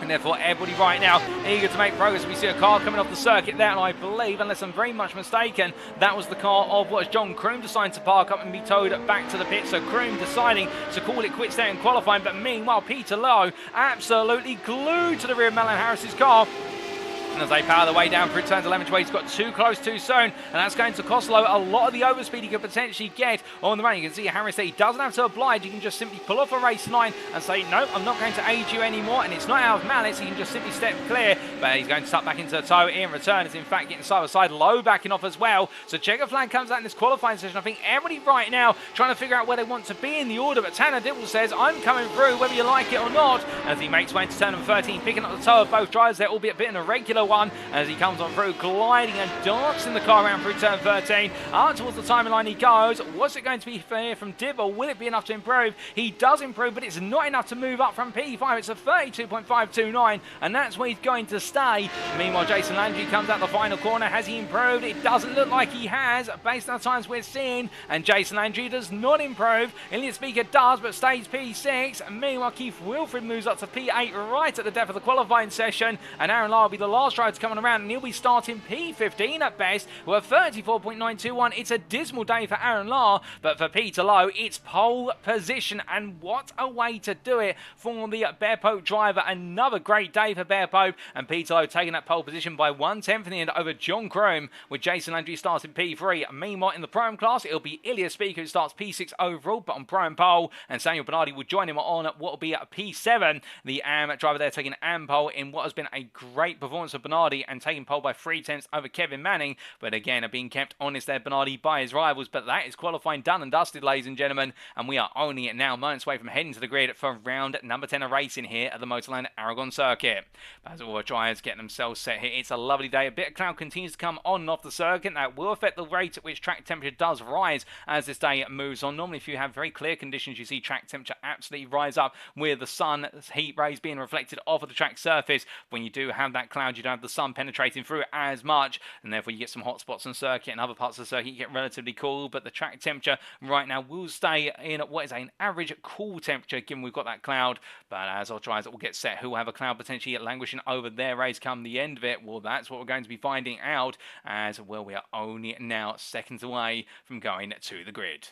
S1: And therefore, everybody right now eager to make progress. We see a car coming off the circuit there, and I believe, unless I'm very much mistaken, that was the car of what John Kroon deciding to park up and be towed back to the pit. So Kroon deciding to call it quits there in qualifying. But meanwhile, Peter Lowe absolutely glued to the rear of Melon Harris's car. And as they power their way down through turns 11 to 8, he's got too close too soon, and that's going to cost Lowe a lot of the overspeed he could potentially get on the run. You can see Harris there, he doesn't have to oblige. He can just simply pull off a race line and say, no, I'm not going to aid you anymore, and it's not out of malice. He can just simply step clear, but he's going to start back into the tow in return. It's in fact getting side by side. Lowe backing off as well. So checker flag comes out in this qualifying session. I think everybody right now trying to figure out where they want to be in the order, but Tanner Dibble says, I'm coming through whether you like it or not, as he makes way into turn number 13, picking up the tow of both drivers there, albeit a bit in a regular one, as he comes on through, gliding and dancing the car around through turn 13. Out towards the timing line he goes. What's it going to be fair from Dibble? Will it be enough to improve? He does improve, but it's not enough to move up from P5. It's a 32.529, and that's where he's going to stay. Meanwhile, Jason Landry comes out the final corner. Has he improved? It doesn't look like he has, based on the times we're seeing. And Jason Landry does not improve. Elliot Speaker does, but stays P6. Meanwhile, Keith Wilfred moves up to P8 right at the depth of the qualifying session. And Aaron Lara will be the last driver to come on around, and he'll be starting P15 at best with a 34.921. It's a dismal day for Aaron Lara, but for Peter Lowe, it's pole position, and what a way to do it for the Bear Pope driver. Another great day for Bear Pope, and Peter Lowe taking that pole position by 1/10 in the end over John Kroon, with Jason Landry starting P3. Meanwhile, in the Prime class, it'll be Ilya Speaker who starts P6 overall, but on Prime pole, and Samuel Bernardi will join him on what will be at P7. The AM driver there taking AM pole in what has been a great performance of Bernardi, and taking pole by 3/10 over Kevin Manning, but again, being kept honest there, Bernardi, by his rivals. But that is qualifying done and dusted, ladies and gentlemen, and we are only now moments away from heading to the grid for round number 10 of racing here at the MotorLand Aragón circuit. But as all the drivers getting themselves set here, it's a lovely day. A bit of cloud continues to come on and off the circuit. That will affect the rate at which track temperature does rise as this day moves on. Normally, if you have very clear conditions, you see track temperature absolutely rise up with the sun heat rays being reflected off of the track surface. When you do have that cloud, you don't have the sun penetrating through it as much, and therefore you get some hot spots on circuit, and other parts of the circuit you get relatively cool. But the track temperature right now will stay in what is an average cool temperature, given we've got that cloud. But as our drivers will get set, who will have a cloud potentially languishing over their race come the end of it, well, that's what we're going to be finding out, as well we are only now seconds away from going to the grid.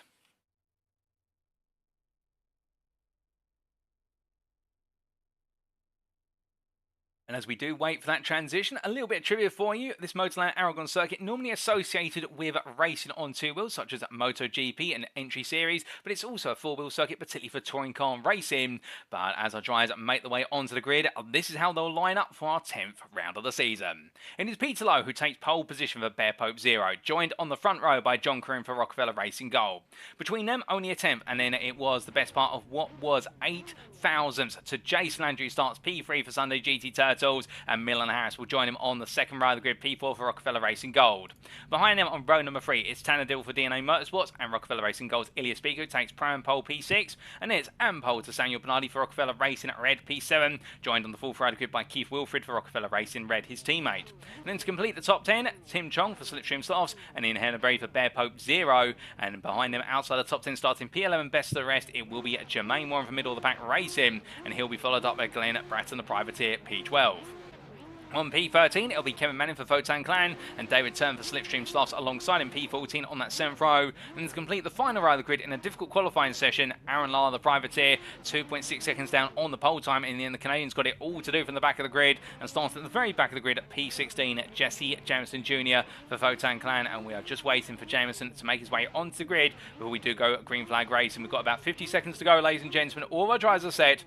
S1: And as we do wait for that transition, a little bit of trivia for you. This MotorLand Aragón circuit normally associated with racing on two wheels, such as MotoGP and Entry Series, but it's also a four-wheel circuit, particularly for touring car racing. But as our drivers make their way onto the grid, this is how they'll line up for our 10th round of the season. It is Peter Lowe who takes pole position for Bear Pope Zero, joined on the front row by John Croom for Rockefeller Racing Gold. Between them, only a 10th, and then it was the best part of what was 8 thousandths to Jason Landry, who starts P3 for Sunday GT Turtles, and Milan Harris will join him on the second row of the grid, P4 for Rockefeller Racing Gold. Behind them on row number 3, it's Tanner Dill for DNA Motorsports, and Rockefeller Racing Gold's Ilya Spigo takes Pram Pole P6, and it's Ampole to Samuel Bernardi for Rockefeller Racing Red P7, joined on the fourth row of the grid by Keith Wilfred for Rockefeller Racing Red, his teammate. And then to complete the top 10, Tim Chong for Slipstream Softs, and in Hennebury for Bear Pope Zero, and behind them outside the top 10 starting P11 best of the rest, it will be Jermaine Warren from middle of the pack racing, and he'll be followed up by Glenn Bratton, the privateer, P12. On P13, it'll be Kevin Manning for Photon Clan and David Turn for Slipstream Sloths alongside him P14 on that 7th row. And to complete the final row of the grid in a difficult qualifying session, Aaron Lara, the privateer, 2.6 seconds down on the pole time. In the end, the Canadians got it all to do from the back of the grid and started at the very back of the grid at P16, Jesse Jameson Jr. for Photon Clan. And we are just waiting for Jameson to make his way onto the grid before we do go green flag racing. We've got about 50 seconds to go, ladies and gentlemen. All our drivers are set.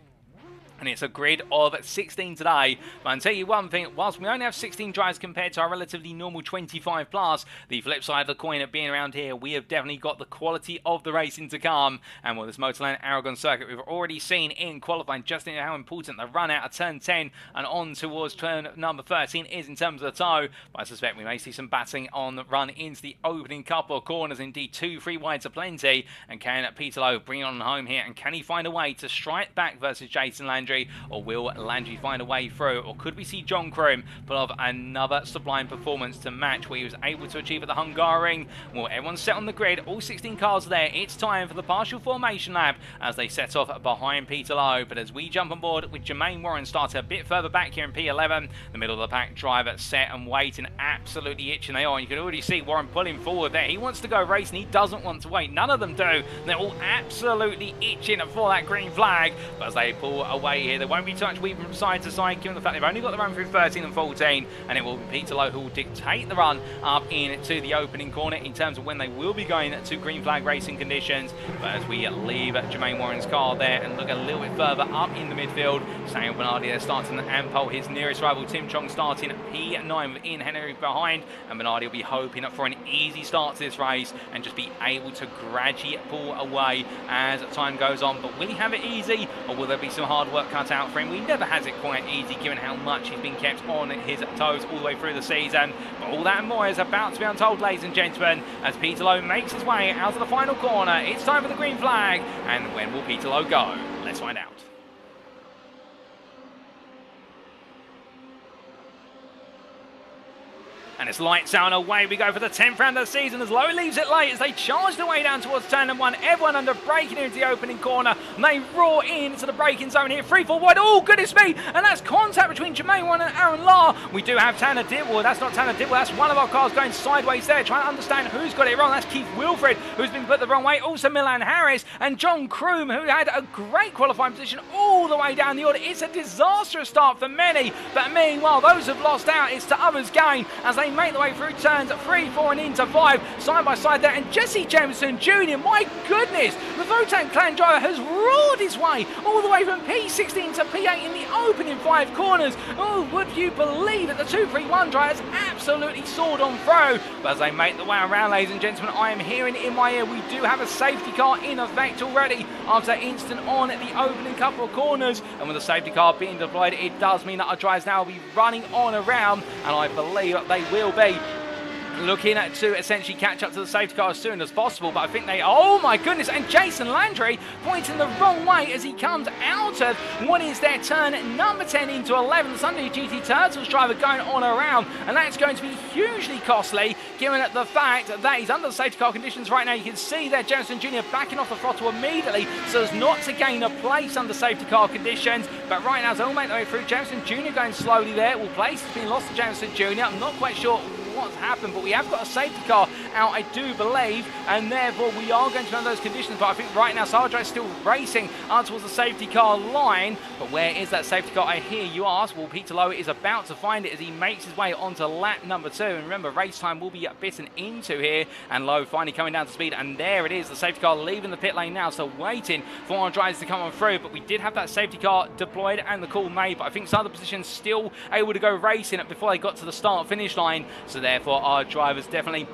S1: And it's a grid of 16 today. But I'll tell you one thing, whilst we only have 16 drivers compared to our relatively normal 25 plus, the flip side of the coin of being around here, we have definitely got the quality of the racing to come. And with this MotorLand Aragón circuit, we've already seen in qualifying just in how important the run out of turn 10 and on towards turn number 13 is in terms of the toe. But I suspect we may see some battling on the run into the opening couple of corners. Indeed, 2-3 wides are plenty. And can Peter Lowe bring it on home here? And can he find a way to strike back versus Jason Landry? Or will Landry find a way through? Or could we see John Croom pull off another sublime performance to match what he was able to achieve at the Hungaroring? Well, everyone's set on the grid. All 16 cars are there. It's time for the partial formation lap as they set off behind Peter Lowe. But as we jump on board with Jermaine Warren starting a bit further back here in P11, the middle of the pack driver set and waiting, absolutely itching they are. You can already see Warren pulling forward there. He wants to go racing. He doesn't want to wait. None of them do. They're all absolutely itching for that green flag. But as they pull away here, they won't be touched weaving from side to side, given the fact they've only got the run through 13 and 14, and it will be Peter Lowe who will dictate the run up into the opening corner in terms of when they will be going to green flag racing conditions. But as we leave Jermaine Warren's car there and look a little bit further up in the midfield, Samuel Bernardi there starting at Ampole, his nearest rival Tim Chong starting at P9 with Ian Henry behind, and Bernardi will be hoping for an easy start to this race and just be able to gradually pull away as time goes on. But will he have it easy, or will there be some hard work cut out for him? He never has it quite easy given how much he's been kept on his toes all the way through the season. But all that and more is about to be untold, ladies and gentlemen, as Peter Lowe makes his way out of the final corner. It's time for the green flag, and when will Peter Lowe go? Let's find out. And it's lights out and away we go for the 10th round of the season as Lowe leaves it late as they charge their way down towards turn number 1. Everyone under braking into the opening corner. And they roar into the braking zone here. 3-4 wide. Oh, goodness me. And that's contact between Jermaine Warren and Aaron Lahr. We do have Tanner Dibble. That's not Tanner Dibble. That's one of our cars going sideways there, trying to understand who's got it wrong. That's Keith Wilfred, who's been put the wrong way. Also Milan Harris and John Croom, who had a great qualifying position all the way down the order. It's a disastrous start for many. But meanwhile, those who've lost out, it's to others' gain as they make the way through turns 3, 4 and into 5, side by side there. And Jesse Jameson Jr., my goodness, the Votan Clan driver has roared his way all the way from P16 to P8 in the opening 5 corners. Oh, would you believe it? The 2-3-1 driver has absolutely soared on through. But as they make the way around, ladies and gentlemen, I am hearing in my ear we do have a safety car in effect already after that instant on the opening couple of corners. And with the safety car being deployed, it does mean that our drivers now will be running on around, and I believe they will be looking to essentially catch up to the safety car as soon as possible. But I think they, oh my goodness, and Jason Landry pointing the wrong way as he comes out of what is their turn number 10 into 11. The Sunday GT Turtles driver going on around, and that's going to be hugely costly given the fact that he's under the safety car conditions right now. You can see there Jameson Jr. backing off the throttle immediately so as not to gain a place under safety car conditions. But right now, as they'll make their way through, Jameson Jr. going slowly there. Well, place has been lost to Jameson Jr. I'm not quite sure what's happened, but we have got a safety car out, I do believe, and therefore we are going to be under those conditions. But I think right now Sargent is still racing towards the safety car line. But where is that safety car, I hear you ask? Well, Peter Lowe is about to find it as he makes his way onto lap number 2. And remember, race time will be bitten into here, and Lowe finally coming down to speed, and there it is, the safety car leaving the pit lane now, so waiting for our drivers to come on through. But we did have that safety car deployed and the call made, but I think some of the positions still able to go racing before they got to the start finish line, so therefore our drivers definitely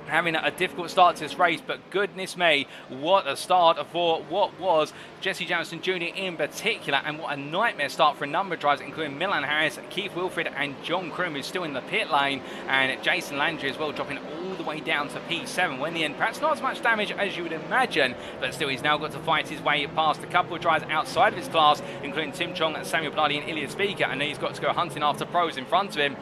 S1: having a difficult start to this race. But goodness me, what a start for what was Jesse Jamison Jr. in particular, and what a nightmare start for a number of drivers, including Milan Harris, Keith Wilfred and John Kroom, who's still in the pit lane, and Jason Landry as well, dropping all the way down to P7. When in the end, perhaps not as much damage as you would imagine, but still he's now got to fight his way past a couple of drivers outside of his class, including Tim Chong, Samuel Bernardi and Ilya Speaker, and then he's got to go hunting after pros in front of him.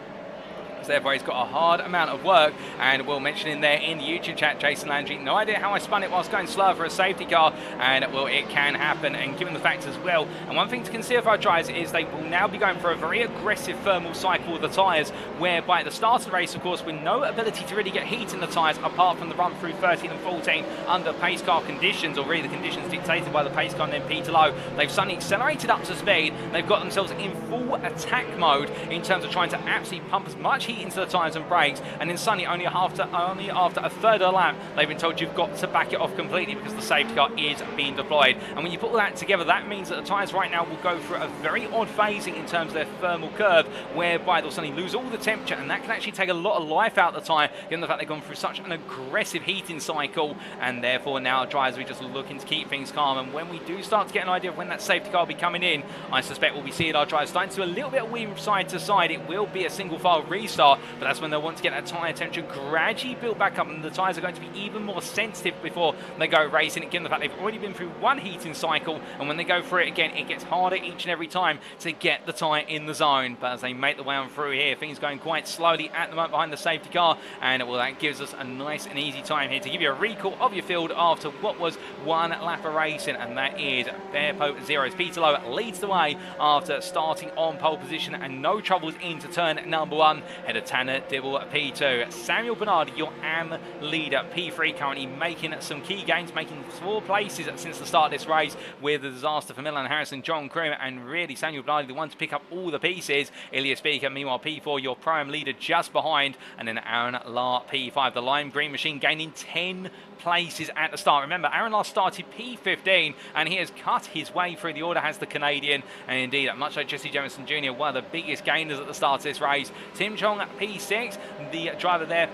S1: So therefore he's got a hard amount of work, and we'll mention in there in the YouTube chat, Jason Landry, no idea how I spun it whilst going slow for a safety car, and well, it can happen. And given the fact as well, and one thing to consider for our drivers is they will now be going for a very aggressive thermal cycle of the tyres, whereby at the start of the race, of course, with no ability to really get heat in the tyres apart from the run through 13 and 14 under pace car conditions, or really the conditions dictated by the pace car and then Peter Lowe, they've suddenly accelerated up to speed. They've got themselves in full attack mode in terms of trying to absolutely pump as much heat into the tyres and brakes, and then suddenly only after a third of a lap they've been told you've got to back it off completely because the safety car is being deployed. And when you put all that together, that means that the tyres right now will go through a very odd phasing in terms of their thermal curve, whereby they'll suddenly lose all the temperature, and that can actually take a lot of life out of the tyre, given the fact they've gone through such an aggressive heating cycle. And therefore now drivers are just looking to keep things calm, and when we do start to get an idea of when that safety car will be coming in, I suspect we'll be seeing our drivers starting to do a little bit of weave side to side. It will be a single file restart, but that's when they'll want to get that tyre temperature gradually built back up, and the tyres are going to be even more sensitive before they go racing, given the fact they've already been through one heating cycle, and when they go through it again, it gets harder each and every time to get the tyre in the zone. But as they make the way on through here, things going quite slowly at the moment behind the safety car, and well, that gives us a nice and easy time here to give you a recall of your field after what was one lap of racing, and that is bare Pope zeros. Peter Lowe leads the way after starting on pole position and no troubles into turn number 1. Head of Tanner Dibble P2. Samuel Bernardi, your AM leader, P3, currently making some key gains, making 4 places since the start of this race, with the disaster for Milan Harris and John Kroom, and really Samuel Bernardi the one to pick up all the pieces. Ilya Speaker, meanwhile P4, your Pro-Am leader just behind, and then Aaron Lahr P5. The lime green machine gaining 10 places at the start. Remember, Aaron Lahr started P15, and he has cut his way through the order, has the Canadian, and indeed, much like Jesse Jamison Jr., one of the biggest gainers at the start of this race. Tim Chong at P6, the driver there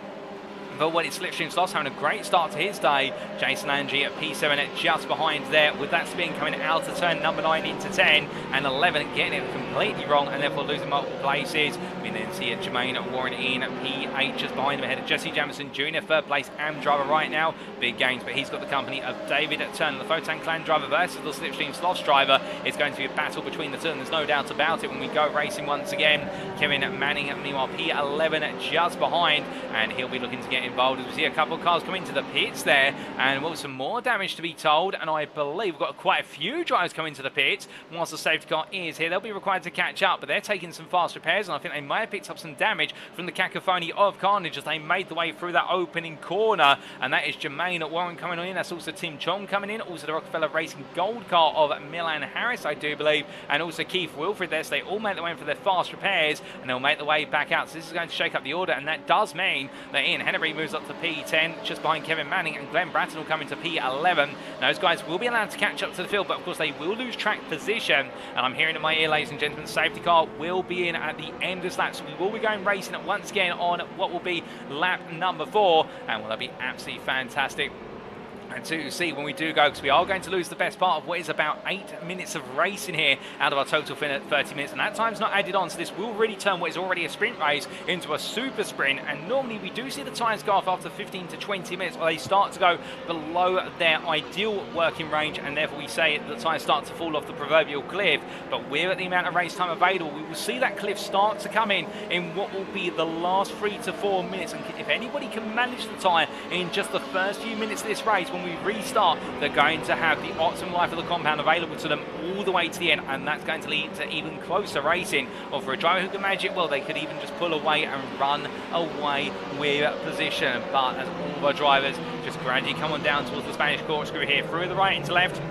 S1: for what is Slipstream's loss, having a great start to his day. Jason Landry at P7 just behind there, with that spin coming out of turn number 9 into 10 and 11, getting it completely wrong and therefore losing multiple places. We then see Jermaine Warren in at P8 just behind him, ahead of Jesse Jamison Jr., third place AM driver right now. Big gains, but he's got the company of David at Turner, the Photon Clan driver versus the Slipstream Sloths driver. It's going to be a battle between the two, and there's no doubt about it when we go racing once again. Kevin Manning, meanwhile P11 just behind, and he'll be looking to get involved as we see a couple of cars come into the pits there, and well, some more damage to be told, and I believe we've got quite a few drivers coming into the pits. Whilst the safety car is here, they'll be required to catch up, but they're taking some fast repairs, and I think they may have picked up some damage from the cacophony of carnage as they made the way through that opening corner. And that is Jermaine Warren coming on in, that's also Tim Chong coming in, also the Rockefeller Racing gold car of Milan Harris, I do believe, and also Keith Wilfred there. So they all make their way in for their fast repairs, and they'll make the way back out. So this is going to shake up the order, and that does mean that Ian Hennery moves up to P10 just behind Kevin Manning, and Glenn Bratton will come into P11. Those guys will be allowed to catch up to the field, but of course they will lose track position, and I'm hearing in my ear, ladies and gentlemen, safety car will be in at the end of this lap, so we will be going racing once again on what will be lap number 4, and will that be absolutely fantastic and to see when we do go, because we are going to lose the best part of what is about 8 minutes of racing here out of our total 30 minutes, and that time's not added on, so this will really turn what is already a sprint race into a super sprint. And normally we do see the tyres go off after 15 to 20 minutes, or they start to go below their ideal working range, and therefore we say the tyres start to fall off the proverbial cliff. But we're at the amount of race time available, we will see that cliff start to come in what will be the last 3 to 4 minutes, and if anybody can manage the tyre in just the first few minutes of this race, when we restart, they're going to have the optimum life of the compound available to them all the way to the end, and that's going to lead to even closer racing. Or for a driver who can manage it well, they could even just pull away and run away with position. But as all of our drivers just gradually come on down towards the Spanish corkscrew here, through the right into left,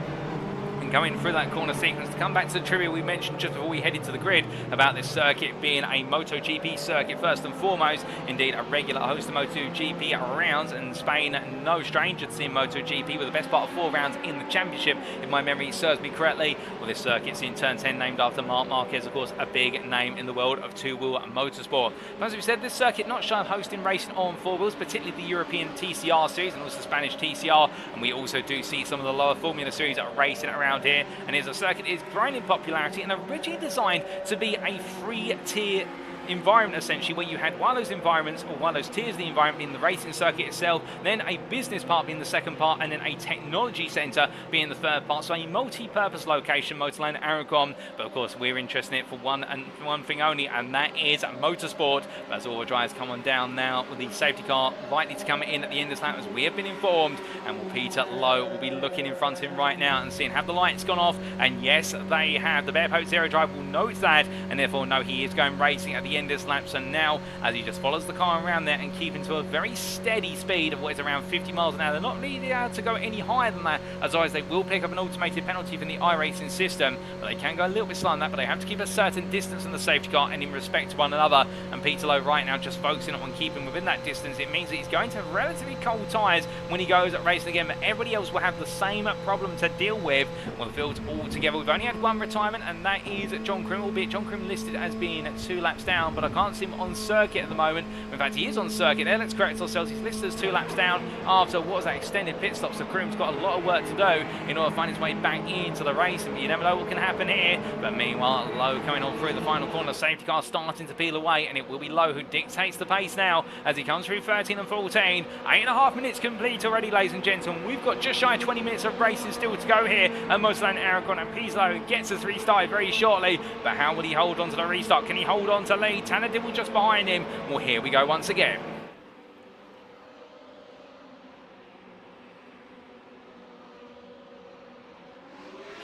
S1: going through that corner sequence, to come back to the trivia we mentioned just before we headed to the grid about this circuit being a MotoGP circuit first and foremost, indeed a regular host of MotoGP rounds, and Spain no stranger to seeing MotoGP with the best part of 4 rounds in the championship, if my memory serves me correctly. Well, this circuit's in turn 10 named after Marc Marquez, of course, a big name in the world of two-wheel motorsport. But as we said, this circuit not shy of hosting racing on 4 wheels, particularly the European TCR series and also the Spanish TCR, and we also do see some of the lower Formula series that are racing around here, and as a circuit is growing in popularity and originally designed to be a free-tier environment, essentially, where you had one of those environments, or one of those tiers of the environment being the racing circuit itself, then a business part being the second part, and then a technology centre being the third part. So a multi-purpose location, MotorLand Aragón, but of course we're interested in it for one thing only, and that is motorsport. But as all the drivers come on down now, with the safety car likely to come in at the end of this lap, as we have been informed, and Peter Lowe will be looking in front of him right now and seeing, have the lights gone off? And yes, they have. The Bear Pope Zero driver will note that, and therefore know he is going racing at the end of this lap. So now, as he just follows the car around there and keeping to a very steady speed of what is around 50 miles an hour, they're not really able to go any higher than that, as always they will pick up an automated penalty from the iRacing system, but they can go a little bit slower than that, but they have to keep a certain distance from the safety car and in respect to one another. And Peter Lowe right now just focusing on keeping within that distance. It means that he's going to have relatively cold tyres when he goes at racing again, but everybody else will have the same problem to deal with. Well, the field's all together. We've only had one retirement, and that is John Crim, albeit John Crim listed as being 2 laps down, but I can't see him on circuit at the moment. In fact, he is on circuit there. Let's correct ourselves. He's listed as 2 laps down after what was that extended pit stop, so Crim's got a lot of work to do in order to find his way back into the race, and you never know what can happen here. But meanwhile, Lowe coming on through the final corner, safety car starting to peel away, and it will be Lowe who dictates the pace now as he comes through 13 and 14. 8.5 minutes complete already, ladies and gentlemen. We've got just shy of 20 minutes of racing still to go here at MotorLand Aragón, and Peter Lowe gets us restarted very shortly. But how will he hold on to the restart? Can he hold on to lead? Tanner Dibble just behind him. Well, here we go once again.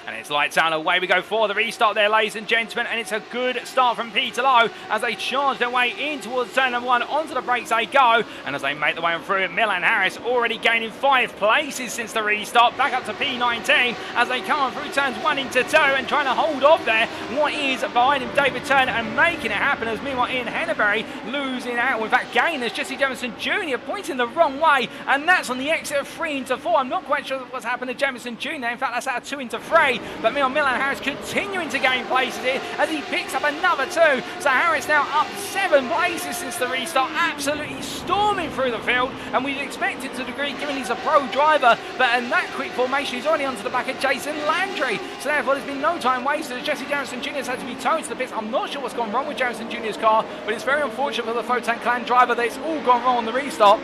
S1: And it's lights out, away we go for the restart there, ladies and gentlemen, and it's a good start from Peter Lowe as they charge their way in towards turn number 1. Onto the brakes they go, and as they make their way on through it, Milan Harris already gaining 5 places since the restart, back up to P19 as they come on through turns 1 into 2 and trying to hold off there what is behind him, David Turner, and making it happen, as meanwhile Ian Henneberry losing out. In fact, gain as Jesse Jamison Jr. pointing the wrong way, and that's on the exit of 3 into 4. I'm not quite sure what's happened to Jamison Jr. In fact, that's out of 2 into 3. But meanwhile, Milan Harris continuing to gain places here as he picks up another 2. So Harris now up 7 places since the restart, absolutely storming through the field. And we'd expect it to a degree, given he's a pro driver. But in that quick formation, he's already onto the back of Jason Landry. So therefore, there's been no time wasted as Jesse Jamison Jr. has had to be towed to the pits. I'm not sure what's gone wrong with Jamison Jr.'s car, but it's very unfortunate for the Photon Clan driver that it's all gone wrong on the restart.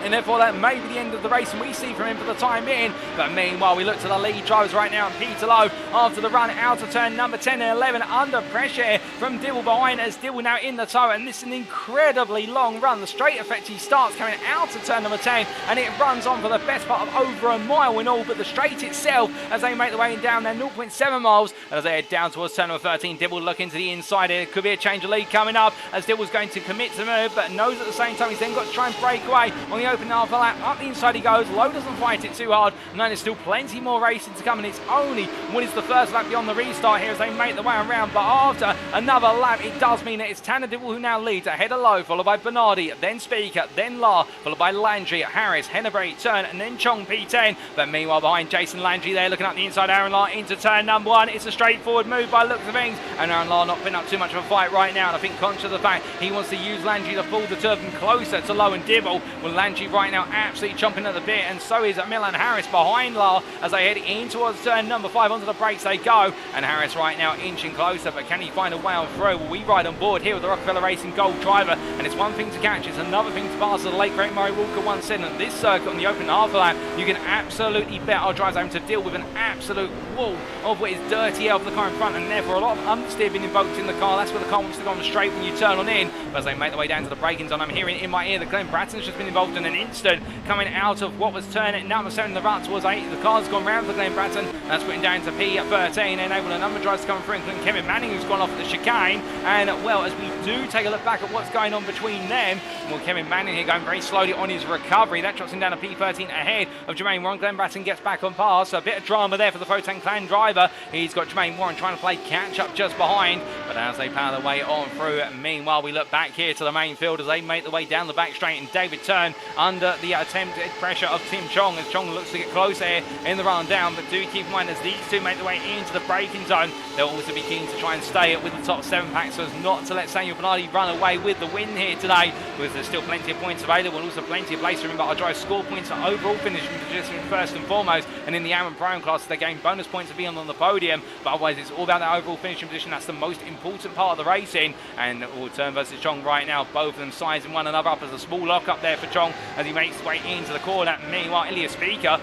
S1: And therefore that may be the end of the race, and we see from him for the time being. But meanwhile, we look to the lead drivers right now, and Peter Lowe after the run out of turn number 10 and 11 under pressure from Dibble behind, as Dibble now in the tow, and this is an incredibly long run. The straight effect he starts coming out of turn number 10, and it runs on for the best part of over a mile in all, but the straight itself, as they make their way down there, 0.7 miles, as they head down towards turn number 13. Dibble looking to the inside here, could be a change of lead coming up, as Dibble's going to commit to move, but knows at the same time he's then got to try and break away on the open half a lap. Up the inside he goes. Lowe doesn't fight it too hard, and then there's still plenty more racing to come, and it's only what is the first lap beyond the restart here as they make their way around. But after another lap, it does mean that it's Tanner Dibble who now leads ahead of Lowe, followed by Bernardi, then Speaker, then La, followed by Landry, Harris, Henneberry, Turn, and then Chong P10. But meanwhile behind Jason Landry there, looking up the inside, Aaron La into turn number 1. It's a straightforward move by looks of things, and Aaron La not putting up too much of a fight right now, and I think conscious of the fact he wants to use Landry to pull the two of them closer to Lowe and Dibble. Well, Landry right now absolutely chomping at the bit, and so is Milan Harris behind La as they head in towards turn number 5. Onto the brakes they go, and Harris right now inching closer, but can he find a way on through? Well, we ride on board here with the Rockefeller Racing Gold driver, and it's one thing to catch, it's another thing to pass. The late great Murray Walker once said that this circuit on the open half lap, you can absolutely bet our drivers having to deal with an absolute wall of what is dirty air of the car in front, and therefore a lot of understeer being invoked in the car. That's where the car wants to go on straight when you turn on in. But as they make their way down to the braking zone, I'm hearing in my ear that Glenn Bratton's just been involved in an instant coming out of what was turning number 7 in the run towards 8. The car's gone round for Glenn Bratton. That's putting down to P13, enabling a number of drives to come through, including Kevin Manning, who's gone off at the chicane. And well, as we do take a look back at what's going on between them, well, Kevin Manning here going very slowly on his recovery. That drops him down to P13 ahead of Jermaine Warren. Glenn Bratton gets back on pass. A bit of drama there for the Photon Clan driver. He's got Jermaine Warren trying to play catch up just behind, but as they power their way on through, meanwhile we look back here to the main field as they make their way down the back straight, and David Turn under the attempted pressure of Tim Chong as Chong looks to get close here in the run down. But do keep in mind, as these two make their way into the braking zone, they'll also be keen to try and stay with the top 7 pack so as not to let Samuel Bernardi run away with the win here today, because there's still plenty of points available and also plenty of place. Remember, our drive score points for overall finishing position first and foremost, and in the Aaron Brown class they gain bonus points for being on the podium, but otherwise it's all about that overall finishing position. That's the most important part of the racing. And all Turn versus Chong right now, both of them sizing one another up as a small lock up there for Chong as he makes his way into the corner. Meanwhile, Ilya Speaker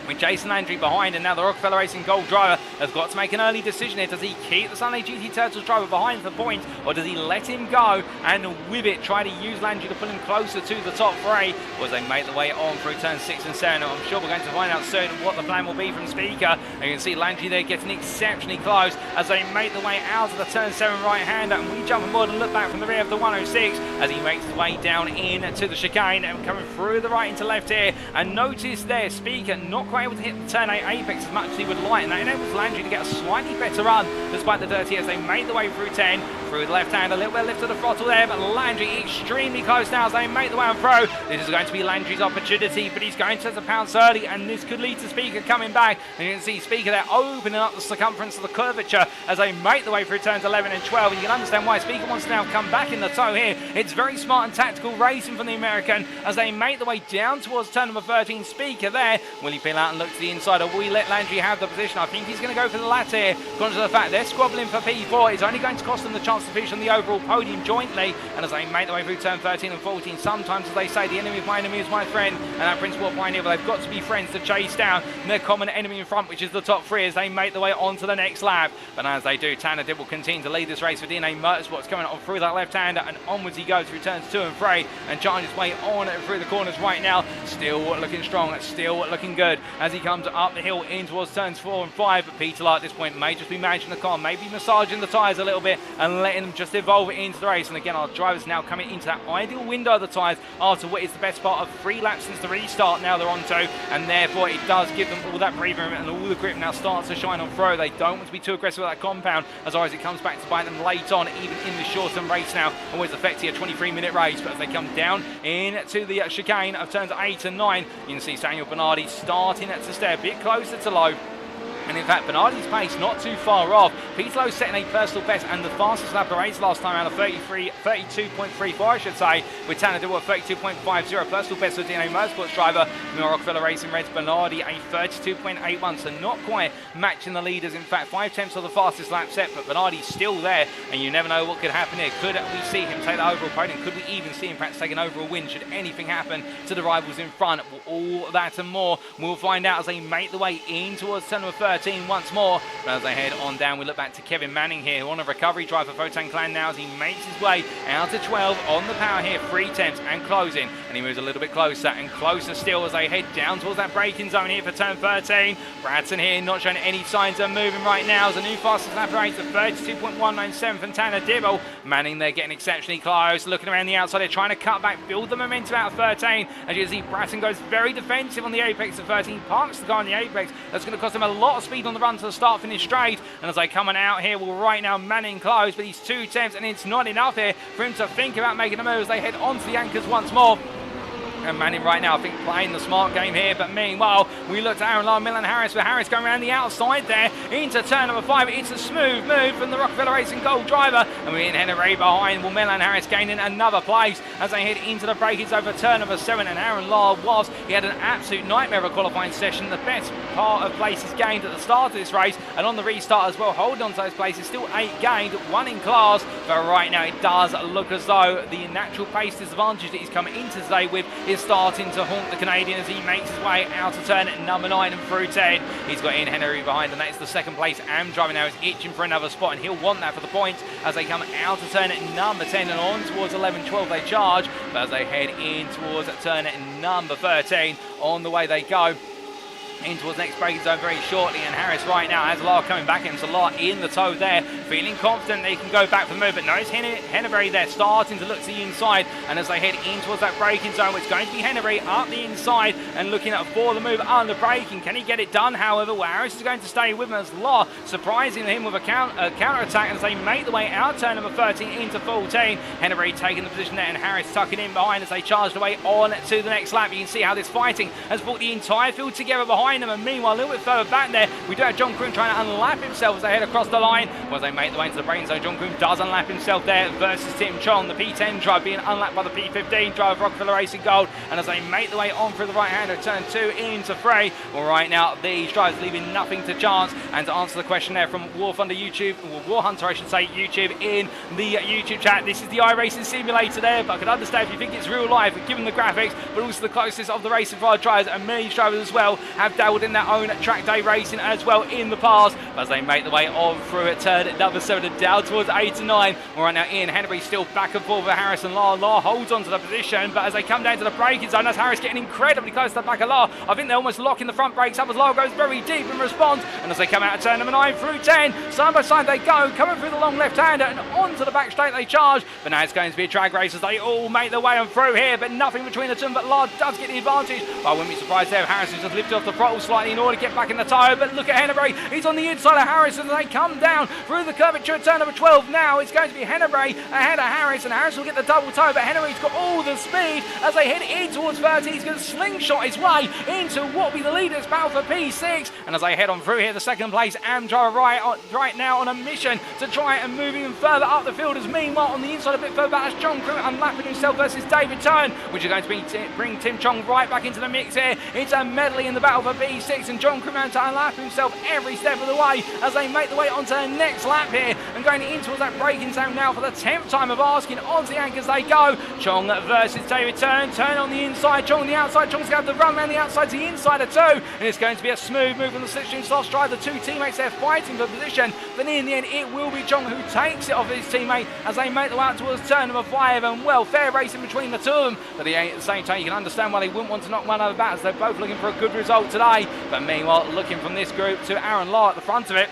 S1: with Jason Landry behind, and now the Rockefeller Racing Gold driver has got to make an early decision here. Does he keep the Sunday GT Turtles driver behind for points, or does he let him go and with it try to use Landry to pull him closer to the top 3, or as they make the way on through turns 6 and 7? I'm sure we're going to find out soon what the plan will be from Speaker. And you can see Landry there getting exceptionally close as they make the way out of the turn 7 right-hander, and we jump on board and look back from the rear of the 106 as he makes his way down into the chicane and coming through the right into left here. And notice there, Speaker not quite able to hit the turn 8 apex as much as he would like, and that enables Landry to get a slightly better run despite the dirty as they make the way through 10, through the left hand, a little bit lift of the throttle there, but Landry extremely close now as they make the way on through. This is going to be Landry's opportunity, but he's going to have to pounce early, and this could lead to Speaker coming back. And you can see Speaker there opening up the circumference of the curvature as they make the way through turns 11 and 12, and you can understand why Speaker wants to now come back in the tow here. It's very smart and tactical racing from the American as they make the way down towards turn number 13. Speaker there, will he peel out and look to the inside, or will he let Landry have the position? I think he's going to go for the latter here, conscious of the fact they're squabbling for P4. It's only going to cost them the chance to finish on the overall podium jointly, and as they make their way through turn 13 and 14, sometimes, as they say, the enemy of my enemy is my friend, and that principle applies here, but they've got to be friends to chase down their common enemy in front, which is the top 3, as they make their way on to the next lap. But as they do, Tanner Dibb will continue to lead this race for DNA Motorsports, coming on through that left-hander, and onwards he goes through turns 2 and 3, and charging his way on through the corners right now. Still looking strong, still looking good as he comes up the hill in towards turns 4 and 5. But Peter Lart at this point may just be managing the car, maybe massaging the tyres a little bit and letting them just evolve into the race. And again, our drivers now coming into that ideal window of the tyres after what is the best part of 3 laps since the restart now they're on to, and therefore it does give them all that breathing room, and all the grip now starts to shine on through. They don't want to be too aggressive with that compound, as otherwise it comes back to bite them late on, even in the short-term race now, always affecting a 23-minute race. But as they come down into the chicane of turns 8 and 9, you can see Samuel Bernardi starting to stay a bit closer to low. And in fact, Bernardi's pace not too far off. Peter Lowe setting a personal best and the fastest lap of the race last time out of 32.34, I should say, with Tanner Dibb at 32.50. Personal best for DNA Motorsports driver Rockefeller Racing Reds Bernardi a 32.81, so not quite matching the leaders. In fact, 5 tenths of the fastest lap set, but Bernardi's still there, and you never know what could happen here. Could we see him take the overall podium? Could we even see him perhaps take an overall win should anything happen to the rivals in front? All that and more we'll find out as they make the way in towards turn number 13 once more. But as they head on down, we look back to Kevin Manning here on a recovery drive for Photon Clan now as he makes his way out to 12 on the power here, 3 tenths and closing, and he moves a little bit closer and closer still as they head down towards that braking zone here for turn 13. Bradson here not showing any signs of moving right now as the new fastest lap race of 32.197 from Tanner Dibble. Manning there getting exceptionally close, looking around the outside here, trying to cut back, build the momentum out of 13. As you can see, Bradson goes very defensive on the apex of 13, parks the car on the apex. That's going to cost him a lot of speed on the run to the start finish straight. And as they coming out here, well, right now Manning close, but he's 2 tenths, and it's not enough here for him to think about making a move as they head onto the anchors once more. And Manning right now, I think, playing the smart game here. But meanwhile, we look to Aaron Lyle, Milan Harris, with Harris going around the outside there into turn number 5. It's a smooth move from the Rockefeller Racing Gold driver. And we're in Henry behind. Well, Milan Harris gaining another place as they head into the breakage over turn number 7. And Aaron Lyle he had an absolute nightmare of a qualifying session. The best part of places gained at the start of this race. And on the restart as well, holding on to those places. Still 8 gained, 1 in class. But right now, it does look as though the natural pace disadvantage that he's coming into today with is is starting to haunt the Canadian as he makes his way out of turn number 9 and through 10. He's got Ian Henry behind, and that's the second place Am driver now is itching for another spot, and he'll want that for the points as they come out of turn number 10 and on towards 11-12 they charge, but as they head in towards turn number 13, on the way they go in towards the next braking zone very shortly, and Harris right now has Lar coming back in, so Lar in the toe there, feeling confident they can go back for the move, but notice Henneberry there starting to look to the inside, and as they head in towards that braking zone, it's going to be Henneberry up the inside and looking for the move under braking. Can he get it done? However, well, Harris is going to stay with him as Lar surprising him with a counter-attack as they make the way out turn number 13 into 14. Henneberry taking the position there, and Harris tucking in behind as they charged away on to the next lap. You can see how this fighting has brought the entire field together behind them, and meanwhile a little bit further back there we do have John Croom trying to unlap himself as they head across the line. As they make the way into the braking zone, John Croom does unlap himself there versus Tim Chong, the P10 driver being unlapped by the P15 driver of Rockefeller Racing Gold, and as they make the way on through the right hand of turn 2 into 3, well, right now these drivers leaving nothing to chance. And to answer the question there from War Hunter I should say YouTube in the YouTube chat, this is the iRacing simulator there, but I can understand if you think it's real life given the graphics, but also the closest of the racing for our drivers, and many drivers as well have dabbled in their own track day racing as well in the past. As they make the way on through at turn number 7 and down towards 8 and 9. Well, right now Ian Henry still back and forth with Harris and Lar. Lar holds on to the position, but as they come down to the braking zone, that's Harris getting incredibly close to the back of Lar. I think they're almost locking the front brakes up as Lar goes very deep in response, and as they come out of turn number 9 through 10, side by side they go, coming through the long left-hander and onto the back straight they charge. But now it's going to be a drag race as they all make their way on through here, but nothing between the two, but Lar does get the advantage. But I wouldn't be surprised there if Harris has just lifted off the throttle slightly in order to get back in the tyre, but look at Henneberry, he's on the inside of Harris as they come down through the curvature at turn number 12. Now it's going to be Henneberry ahead of Harris, and Harris will get the double toe, but Henneberry's got all the speed as they head in towards 30. He's going to slingshot his way into what will be the leaders battle for P6, and as they head on through here, the second place Am driver right now on a mission to try and move even further up the field, as meanwhile on the inside a bit further back, as John Croom unlapping himself versus David Turn, which is going to bring Tim Chong right back into the mix here. It's a medley in the battle for P6, and John Croom to unlap himself every step of the way as they make the way onto the next lap here, and going in towards that braking zone now for the 10th time of asking onto the anchors they go. Chong versus David Turn on the inside, Chong on the outside. Chong's going to have to run around the outside to the inside of 2, and it's going to be a smooth move from the slipstream slot stride. The two teammates there fighting for position, but in the end it will be Chong who takes it off his teammate as they make the way out towards turn number 5, and well, fair racing between the two of them, but at the same time you can understand why they wouldn't want to knock one over back as they're both looking for a good result today. But meanwhile, looking from this group to Aaron Lar at the front of it,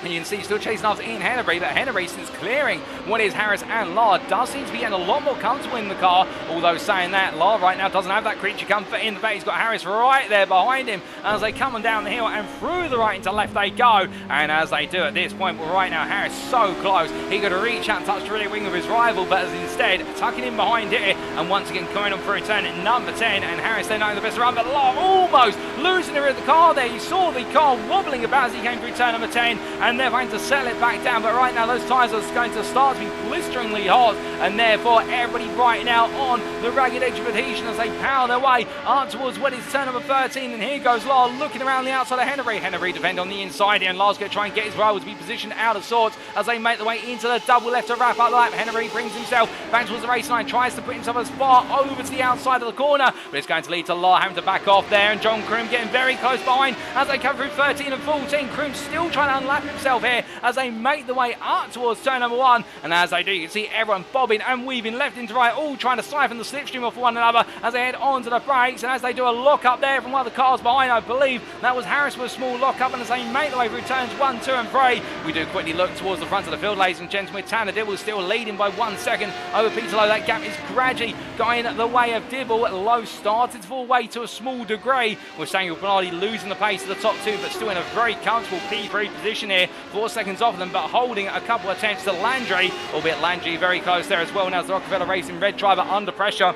S1: and you can see he's still chasing after Ian Henneberry, but Henneberry, since clearing what is Harris and Lar, does seem to be getting a lot more comfortable in the car. Although saying that, Lar right now doesn't have that creature comfort in the back. He's got Harris right there behind him as they come on down the hill and through the right into left they go. And as they do at this point, well, right now Harris so close, he could reach out and touch the rear wing of his rival, but as instead tucking in behind it, and once again coming on through turn at number 10, and Harris then knowing the best around, but Lar almost losing the rear of the car there. You saw the car wobbling about as he came through turn number 10, and they're going to settle it back down, but right now those tyres are going to start to be blisteringly hot, and therefore everybody right now on the ragged edge of adhesion as they power their way up towards what is turn number 13, and here goes Lar looking around the outside of Henneberry. Henneberry defend on the inside here, and Lar's going to try and get his rival to be positioned out of sorts as they make the way into the double left to wrap up the lap. Henneberry brings himself back towards the race line, tries to put himself as far over to the outside of the corner, but it's going to lead to Lar having to back off there, and John Croom getting very close behind as they come through 13 and 14. Croom still trying to unlap himself here as they make the way up towards turn number 1, and as they do you can see everyone bobbing and weaving left into right, all trying to siphon the slipstream off one another as they head onto the brakes, and as they do a lock up there from one of the cars behind, I believe that was Harris with a small lock up, and as they make the way through turns 1, 2 and 3, we do quickly look towards the front of the field, ladies and gentlemen, with Tanner Dibble still leading by 1 second over Peter Lowe. That gap is gradually going the way of Dibble. Lowe started to fall away to a small degree, with Samuel Bernardi losing the pace to the top 2, but still in a very comfortable P3 position here, 4 seconds off them, but holding a couple of attempts to Landry, albeit Landry very close there as well. Now the Rockefeller Racing red driver under pressure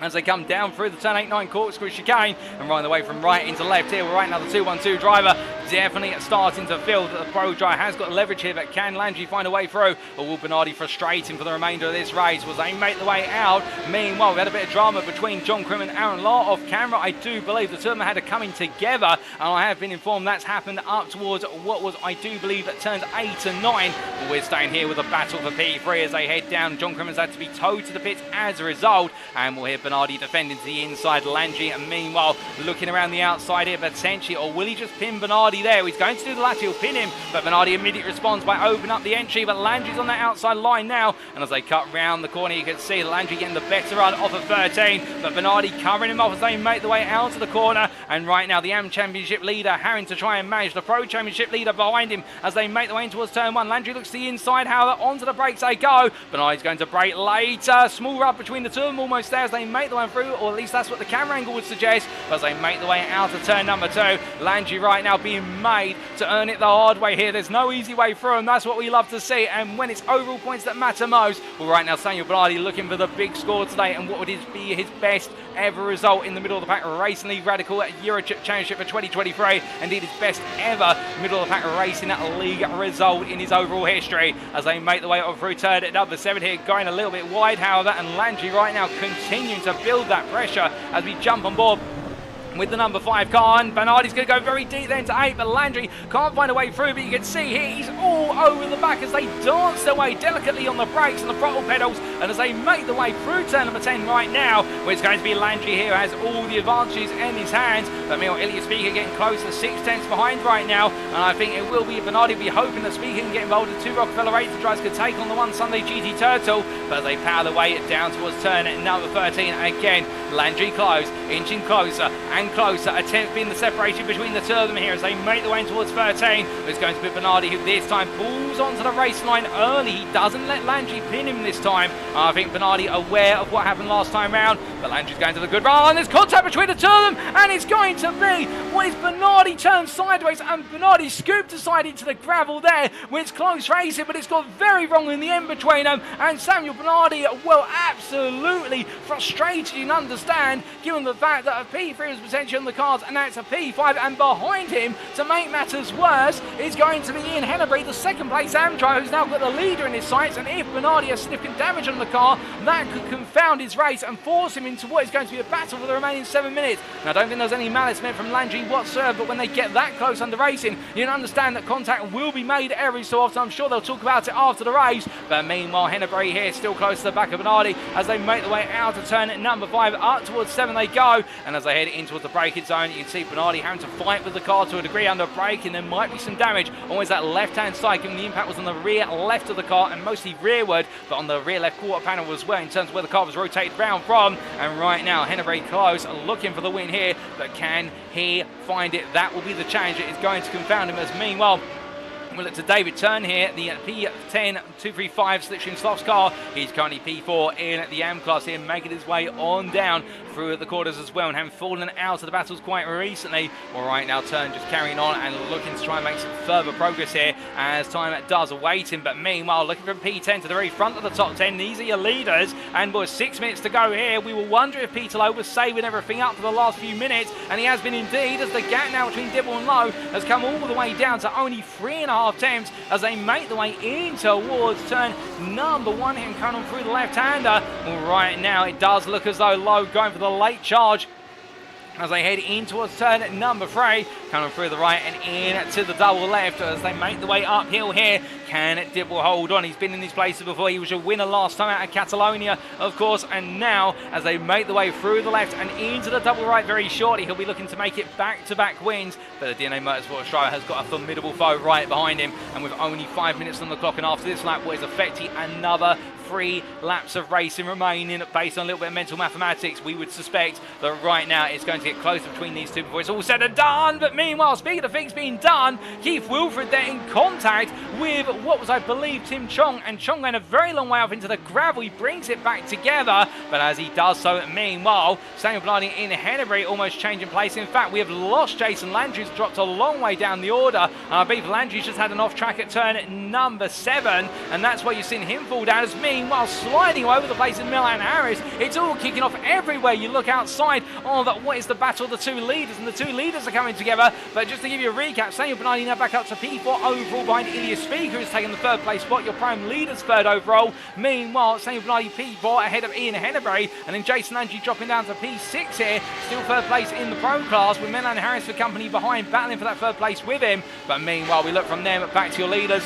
S1: as they come down through the turn 8-9 corkscrew chicane and running the way from right into left here. We're right now the 212 driver definitely starting to feel that the Pro Dry has got leverage here, but can Landry find a way through, or will Bernardi frustrate him for the remainder of this race? Was they make the way out? Meanwhile, we had a bit of drama between John Crim and Aaron Law off camera. I do believe the two of them had a coming together, and I have been informed that's happened up towards what was, I do believe, at turns 8 and 9. But we're staying here with a battle for P3 as they head down. John Crim has had to be towed to the pits as a result, and we'll hear Bernardi defending to the inside. Landry, and meanwhile, looking around the outside here potentially, or will he just pin Bernardi there? He's going to do the latter, he'll pin him, but Bernardi immediately responds by opening up the entry, but Landry's on that outside line now, and as they cut round the corner, you can see Landry getting the better run off of 13, but Bernardi covering him off as they make the way out of the corner, and right now the AM Championship leader having to try and manage the Pro Championship leader behind him as they make the way in towards turn 1. Landry looks to the inside, however, onto the brakes they go. Bernardi's going to brake later. Small rub between the two of them almost there as they make the way through, or at least that's what the camera angle would suggest, but as they make the way out of turn number 2. Landry right now being made to earn it the hard way here. There's no easy way through, and that's what we love to see, and when it's overall points that matter most, well, right now Samuel Bernardi looking for the big score today, and what would be his best ever result in the middle of the pack Racing League Radical at Eurotrip Championship for 2023. Indeed, his best ever middle of the pack Racing League result in his overall history as they make the way up through turn at number 7 here, going a little bit wide, however, and Landry right now continuing to build that pressure as we jump on board with the number 5 car, and Bernardi's going to go very deep then to 8, but Landry can't find a way through, but you can see here he's all over the back as they dance their way delicately on the brakes and the throttle pedals, and as they make the way through turn number 10 right now, where it's going to be Landry here who has all the advantages in his hands, but meanwhile Ilya Speaker getting close to 6 tenths behind right now, and I think it will be Bernardi be hoping that Speaker can get involved in 2 Rockefeller Racing drives could take on the one Sunday GT Turtle, but as they power their way down towards turn at number 13, again Landry close, inching closer and closer, a tenth being the separation between the two of them here as they make the way towards 13. It's going to be Bernardi who this time pulls onto the race line early. He doesn't let Landry pin him this time. I think Bernardi aware of what happened last time round, but Landry's going to the good run. There's contact between the two of them, and it's going to be what is Bernardi turned sideways, and Bernardi scooped aside into the gravel there, where it's close racing, but it's got very wrong in the end between them, and Samuel Bernardi, well, absolutely frustrated, you can understand, given the fact that a P3 was potentially on the cards, and now it's a P5, and behind him, to make matters worse, is going to be Ian Hennebury, the second place Amtrak, who's now got the leader in his sights, and if Bernardi has significant damage on the car, that could confound his race and force him into what is going to be a battle for the remaining 7 minutes. Now, I don't think there's any malice meant from Landry whatsoever, but when they get that close under racing, you can understand that contact will be made every so often. I'm sure they'll talk about it after the race, but meanwhile, Hennebury here still close to the back of Bernardi as they make the way out of turn at number 5, up towards 7 they go, and as they head in towards the braking zone, you can see Bernardi having to fight with the car to a degree under braking. There might be some damage, always that left-hand side, given the impact was on the rear left of the car, and mostly rearward, but on the rear left quarter panel as well, in terms of where the car was rotated round from, and right now, Hennebury close, looking for the win here, but can he find it? That will be the challenge. It is going to confound him, as meanwhile, we'll look to David Turn here, the P10 235 Slipstream Sloths car. He's currently P4 in the AM class here, making his way on down through the quarters as well, and having fallen out of the battles quite recently. Well, right now, Turn just carrying on and looking to try and make some further progress here as time does await him. But meanwhile, looking from P10 to the very front of the top 10, these are your leaders, and with 6 minutes to go here, we will wonder if Peter Lowe was saving everything up for the last few minutes, and he has been indeed, as the gap now between Dibble and Lowe has come all the way down to only 3.5 tenths as they make the way in towards turn number 1 and coming through the left-hander. Well, right now it does look as though Lowe going for the late charge as they head in towards turn number 3, coming through the right and in to the double left as they make the way uphill here. Can Dibble hold on? He's been in these places before. He was a winner last time out at Catalonia, of course, and now as they make the way through the left and into the double right very shortly, he'll be looking to make it back-to-back wins, but the DNA Motorsports driver has got a formidable foe right behind him, and with only 5 minutes on the clock, and after this lap, what is effectively another 3 laps of racing remaining, based on a little bit of mental mathematics, we would suspect that right now it's going to get closer between these two before it's all said and done. But meanwhile, speaking of things being done, Keith Wilfred there in contact with what was, I believe, Tim Chong, and Chong went a very long way up into the gravel. He brings it back together, but as he does so, meanwhile, Samuel Blarney in Hennebury almost changing place. In fact, we have lost Jason Landry's dropped a long way down the order. I believe Landry's just had an off track at turn number 7, and that's why you've seen him fall down. As me meanwhile, sliding all over the place in Milan Harris. It's all kicking off everywhere you look outside of what is the battle of the two leaders, and the two leaders are coming together. But just to give you a recap, Samuel Bernardi now back up to P4 overall behind Ilya Speaker, who's taken the third place spot. Your prime leader's third overall. Meanwhile, Samuel Bernardi P4 ahead of Ian Henneberry, and then Jason Landry dropping down to P6 here. Still third place in the pro class, with Milan Harris for company behind, battling for that third place with him. But meanwhile, we look from them back to your leaders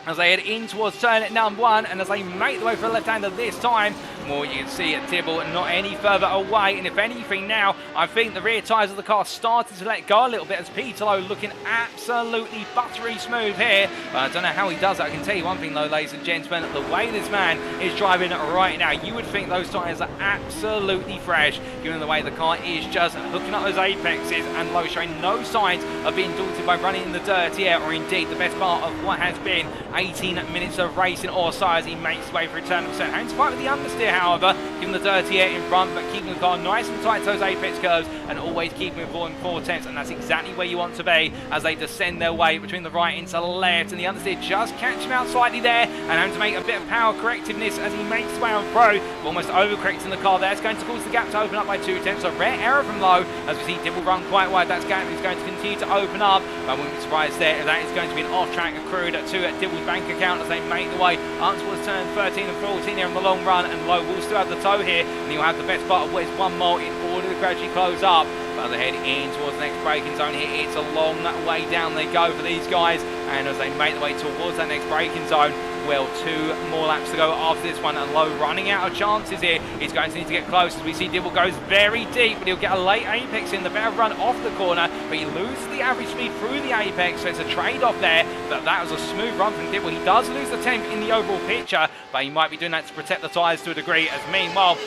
S1: as they head in towards turn at number 1, and as they make the way for a left-hander this time. More you can see at Dibble not any further away, and if anything now, I think the rear tyres of the car started to let go a little bit, as Peter Lowe looking absolutely buttery smooth here. But I don't know how he does that. I can tell you one thing though, ladies and gentlemen, the way this man is driving right now, you would think those tyres are absolutely fresh, given the way the car is just hooking up those apexes, and Lowe showing no signs of being daunted by running in the dirty air, or indeed the best part of what has been 18 minutes of racing or so, as he makes his way through turn number 7. Having to fight with the understeer, however, giving the dirty air in front, but keeping the car nice and tight to those apex curves, and always keeping it in 4/10, and that's exactly where you want to be as they descend their way between the right into the left, and the understeer just catch him out slightly there, and having to make a bit of power correctiveness as he makes his way on through, almost overcorrecting the car there. It's going to cause the gap to open up by 2/10, a rare error from Lowe, as we see Dibble run quite wide. That gap is going to continue to open up, but I wouldn't be surprised there if that is going to be an off-track accrued to Dibble's bank account as they make the way up towards turn 13 and 14 here in the long run, and Lowe will still have the toe here, and he'll have the best part of what is 1 mile in order to gradually close up. But as they head in towards the next braking zone here, it's a long way down they go for these guys, and as they make the way towards that next braking zone, well, 2 more laps to go after this one, and Lowe running out of chances here. He's going to need to get close, as we see Dibble goes very deep, but he'll get a late apex in the better run off the corner, but he loses the average speed through the apex, so it's a trade-off there. But that was a smooth run from Dibble. He does lose the temp in the overall picture, but he might be doing that to protect the tyres to a degree, as meanwhile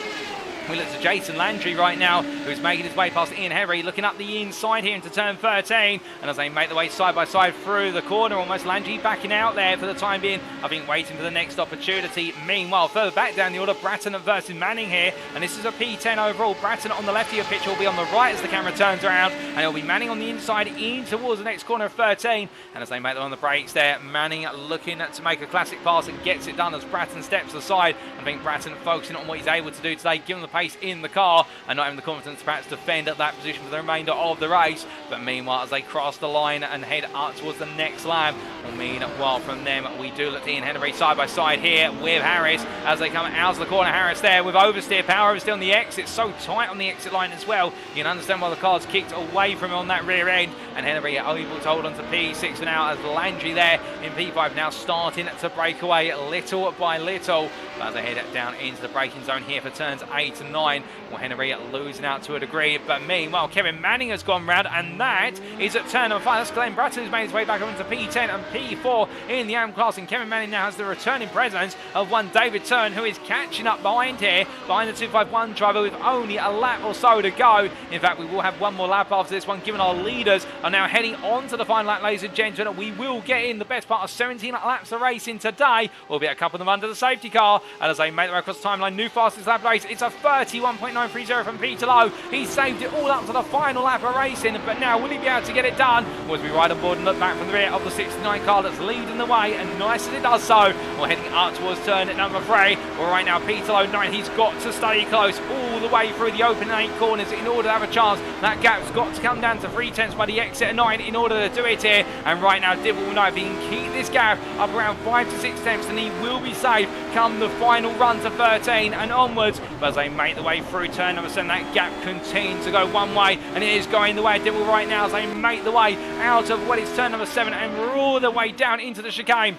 S1: we look to Jason Landry right now, who's making his way past Ian Henry, looking up the inside here into turn 13, and as they make the way side by side through the corner, almost Landry backing out there for the time being, I think waiting for the next opportunity. Meanwhile, further back down the order, Bratton versus Manning here, and this is a P10 overall. Bratton on the left of your picture will be on the right as the camera turns around, and it'll be Manning on the inside in towards the next corner of 13, and as they make them on the brakes there, Manning looking to make a classic pass and gets it done as Bratton steps aside. I think Bratton focusing on what he's able to do today, given the pace in the car, and not having the confidence to perhaps defend at that position for the remainder of the race. But meanwhile, as they cross the line and head up towards the next lap, meanwhile from them we do look at Ian Henry side by side here with Harris as they come out of the corner. Harris there with oversteer power, oversteer on the exit, so tight on the exit line as well. You can understand why the car's kicked away from him on that rear end, and Henry able to hold on to P6 for now, as Landry there in P5 now starting to break away little by little. But as they head down into the braking zone here for turns 8 and 9, well, Henry losing out to a degree, but meanwhile Kevin Manning has gone round, and that is at turn number 5. That's Glenn Bratton who's made his way back up into P10 and P4 in the AM class, and Kevin Manning now has the returning presence of one David Turn, who is catching up behind here, behind the 251 driver with only a lap or so to go. In fact, we will have one more lap after this one, given our leaders are now heading on to the final lap, ladies and gentlemen. We will get in the best part of 17 laps of racing today, albeit a couple of them under the safety car, and as they make their way across the timeline, new fastest lap race, it's a 31.930 from Peter Lowe. He saved it all up to the final lap of racing, but now will he be able to get it done? Or as we ride on board and look back from the rear of the 69 car that's leading the way, and nice as it does so, we're heading up towards turn at number 3. Well, right now Peter Lowe 9, he's got to stay close all the way through the open 8 corners in order to have a chance. That gap's got to come down to 3/10 by the exit of 9 in order to do it here, and right now Dibble will know if he can keep this gap up around 5 to 6 tenths, then he will be safe come the final run to 13 and onwards. But as they make the way through turn number 7, that gap continues to go one way, and it is going the way of Dibble right now as they make the way out of what is turn number 7 and roar their way down into the chicane.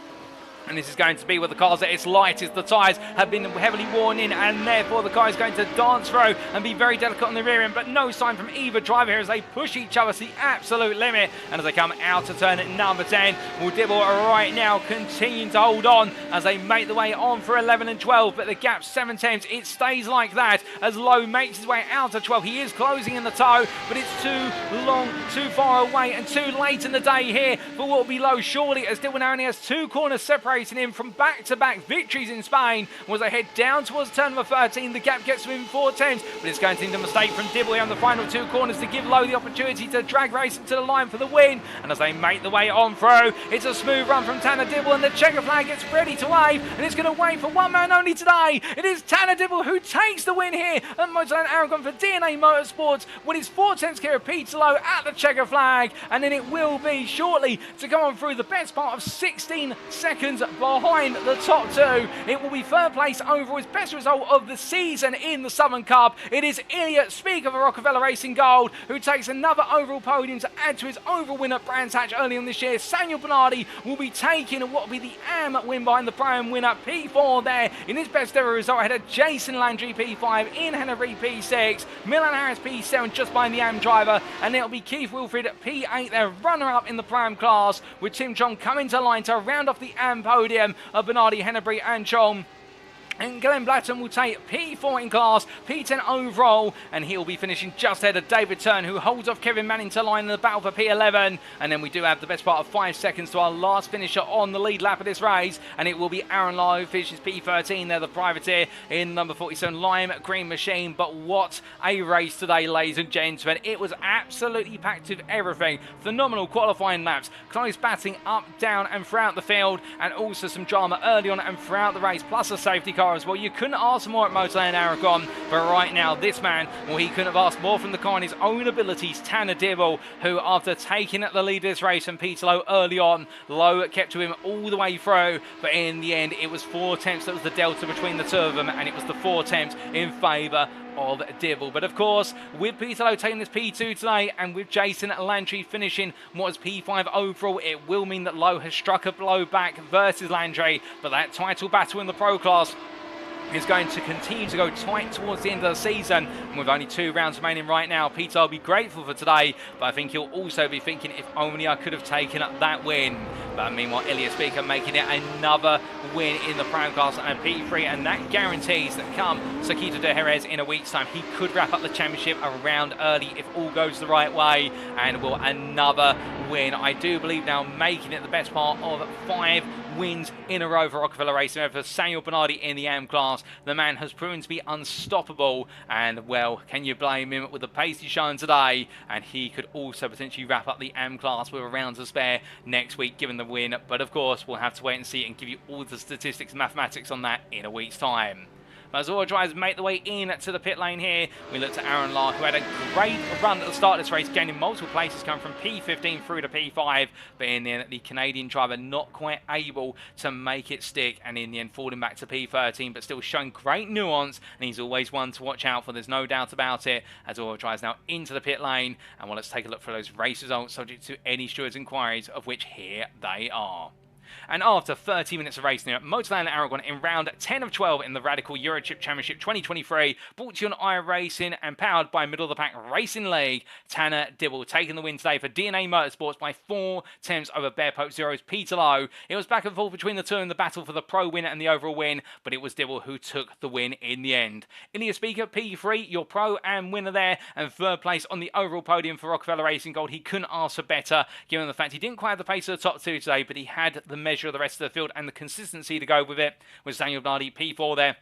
S1: And this is going to be where the car's at its lightest. The tyres have been heavily worn in, and therefore the car is going to dance through and be very delicate on the rear end, but no sign from either driver here as they push each other to the absolute limit. And as they come out to turn at number 10, will Dibble right now continuing to hold on as they make the way on for 11 and 12, but the gap 7 tenths, it stays like that as Lowe makes his way out to 12. He is closing in the toe, but it's too long, too far away, and too late in the day here for what will be Lowe, surely, as Dibble now only has 2 corners separated Racing in from back-to-back victories in Spain. Was a head down towards turn number 13. The gap gets to him 4/10, but it's going to need a mistake from Dibble on the final two corners to give Lowe the opportunity to drag Racing to the line for the win. And as they make the way on through, it's a smooth run from Tanner Dibble, and the checker flag gets ready to wave, and it's going to wave for one man only today. It is Tanner Dibble who takes the win here at MotorLand Aragón for DNA Motorsports, with his 4/10 clear of Peter Lowe at the checker flag, and then it will be shortly to go on through the best part of 16 seconds behind the top two. It will be third place overall, his best result of the season in the Southern Cup. It is Ilya Speaker for Rockefeller Racing Gold who takes another overall podium to add to his overall win at Brands Hatch early on this year. Samuel Bernardi will be taking what will be the AM win behind the Pro-Am winner P4 there in his best ever result ahead of Jason Landry P5, Ian Henry P6, Milan Harris P7 just behind the AM driver, and it'll be Keith Wilfred P8 there, runner-up in the Pro-Am class, with Tim Chong coming to line to round off the AM podium of Bernardi, Hennebury and Chong. And Glenn Blatton will take P4 in class, P10 overall, and he'll be finishing just ahead of David Turn, who holds off Kevin Manning to line in the battle for P11. And then we do have the best part of 5 seconds to our last finisher on the lead lap of this race, and it will be Aaron Lowe who finishes P13 there, the privateer in number 47 Lime Green Machine. But what a race today, ladies and gentlemen. It was absolutely packed with everything. Phenomenal qualifying laps, close batting up, down and throughout the field, and also some drama early on and throughout the race, plus a safety car as well. You couldn't ask for more at MotorLand Aragón, but right now this man, well, he couldn't have asked more from the car and his own abilities. Tanner Dibble, who after taking at the lead of this race and Peter Lowe early on, Lowe kept to him all the way through, but in the end it was 4/10 that was the delta between the two of them, and it was the 4/10 in favour of Dibble. But of course, with Peter Lowe taking this P2 today, and with Jason Landry finishing what was P5 overall, it will mean that Lowe has struck a blow back versus Landry, but that title battle in the Pro class is going to continue to go tight towards the end of the season, and with only 2 rounds remaining right now, Peter will be grateful for today, but I think he'll also be thinking, if only I could have taken up that win. But meanwhile, Ilya Speaker making it another win in the Pro class and P3, and that guarantees that come Sakito de Jerez in a week's time, he could wrap up the championship around early if all goes the right way, and will another win. I do believe now making it the best part of 5 wins in a row for Rockefeller Racing for Samuel Bernardi in the AM class. The man has proven to be unstoppable, and well, can you blame him with the pace he's shown today? And he could also potentially wrap up the AM class with a round to spare next week given the win, but of course we'll have to wait and see and give you all the statistics and mathematics on that in a week's time. As all drivers make the way in to the pit lane here, we look at Aaron Lark, who had a great run at the start of this race, gaining multiple places, coming from P15 through to P5, but in the end, the Canadian driver not quite able to make it stick, and in the end, falling back to P13, but still showing great nuance, and he's always one to watch out for, there's no doubt about it, as all drives now into the pit lane. And well, let's take a look for those race results, subject to any stewards' inquiries, of which here they are. And after 30 minutes of racing at MotorLand Aragón in round 10 of 12 in the Radical Eurotrip Championship 2023, brought to you on iRacing and powered by Middle of the Pack Racing League, Tanner Dibble taking the win today for DNA Motorsports by 4/10 over Bear Pope Zero's Peter Lowe. It was back and forth between the two in the battle for the Pro win and the overall win, but it was Dibble who took the win in the end. Ilya Speaker, P3, your Pro and winner there, and third place on the overall podium for Rockefeller Racing Gold. He couldn't ask for better, given the fact he didn't quite have the pace of the top two today, but he had the measure of the rest of the field and the consistency to go with it, with Daniel Bernardi P4 there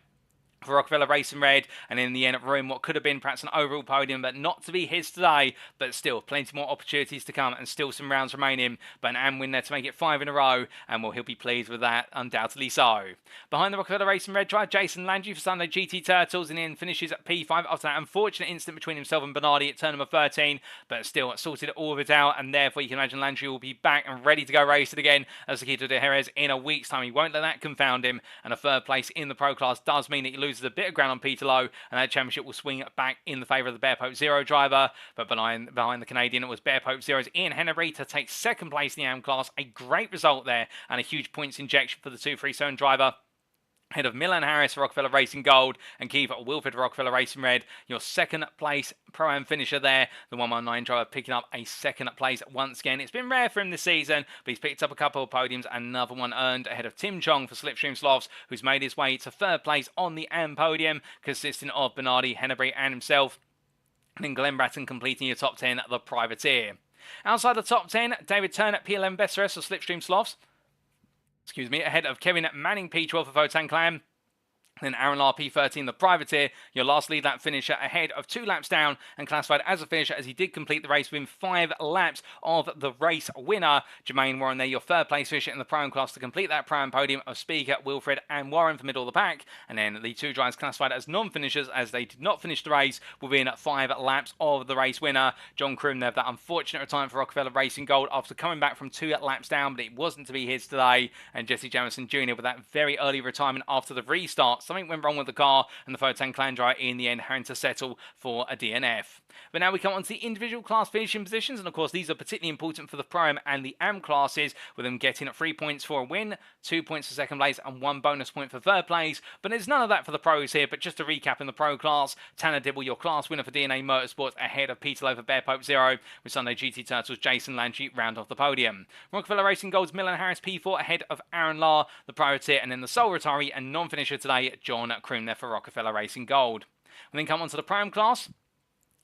S1: for Rockefeller Racing Red, and in the end ruined what could have been perhaps an overall podium, but not to be his today. But still, plenty more opportunities to come and still some rounds remaining, but an AM win there to make it 5 in a row, and well, he'll be pleased with that, undoubtedly so. Behind the Rockefeller Racing Red drive, Jason Landry for Sunday GT Turtles, and in finishes at P5 after that unfortunate incident between himself and Bernardi at turn number 13, but still sorted all of it out, and therefore you can imagine Landry will be back and ready to go race it again as Sakito de Jerez in a week's time. He won't let that confound him, and a third place in the Pro class does mean that he loses a bit of ground on Peter Lowe, and that championship will swing back in the favour of the Bear Pope Zero driver. But behind the Canadian, it was Bear Pope Zero's Ian Henry to take second place in the AM class. A great result there, and a huge points injection for the 237 driver. Ahead of Milan Harris for Rockefeller Racing Gold and Keith Wilford for Rockefeller Racing Red. Your second place Pro-Am finisher there. The 119 driver picking up a second place once again. It's been rare for him this season, but he's picked up a couple of podiums. Another one earned ahead of Tim Chong for Slipstream Slavs, who's made his way to third place on the AM podium, consisting of Bernardi, Hennebury and himself. And then Glenn Bratton completing your top 10, the privateer. Outside the top 10, David Turner, P11 Best Rest for Slipstream Slavs. ahead of Kevin Manning P12 for Votan Clan. Then Aaron Lahr P13, the privateer, your last lead lap finisher, ahead of 2 laps down and classified as a finisher as he did complete the race within 5 laps of the race winner. Jermaine Warren there, your third place finisher in the Pro-Am class to complete that Pro-Am podium of Speaker, Wilfred and Warren for middle of the pack. And then the 2 drivers classified as non-finishers as they did not finish the race within 5 laps of the race winner. John Kroon there, that unfortunate retirement for Rockefeller Racing Gold after coming back from 2 laps down, but it wasn't to be his today. And Jesse Jamison Jr. with that very early retirement after the restart. Something went wrong with the car, and the Votan Clan driver in the end having to settle for a DNF. But now we come on to the individual class finishing positions, and of course these are particularly important for the Pro-Am and the Am classes, with them getting 3 points for a win, 2 points for second place, and 1 bonus point for third place. But there's none of that for the pros here, but just to recap in the Pro class, Tanner Dibble, your class winner for DNA Motorsports, ahead of Peter Lowe for Bear Pope Zero, with Sunday GT Turtles Jason Landry round off the podium. Rockefeller Racing Gold's Millen Harris P4 ahead of Aaron Lahr, the privateer, and then the sole retiree and non-finisher today, John Kroon there for Rockefeller Racing Gold. We then come on to the Pro-Am class,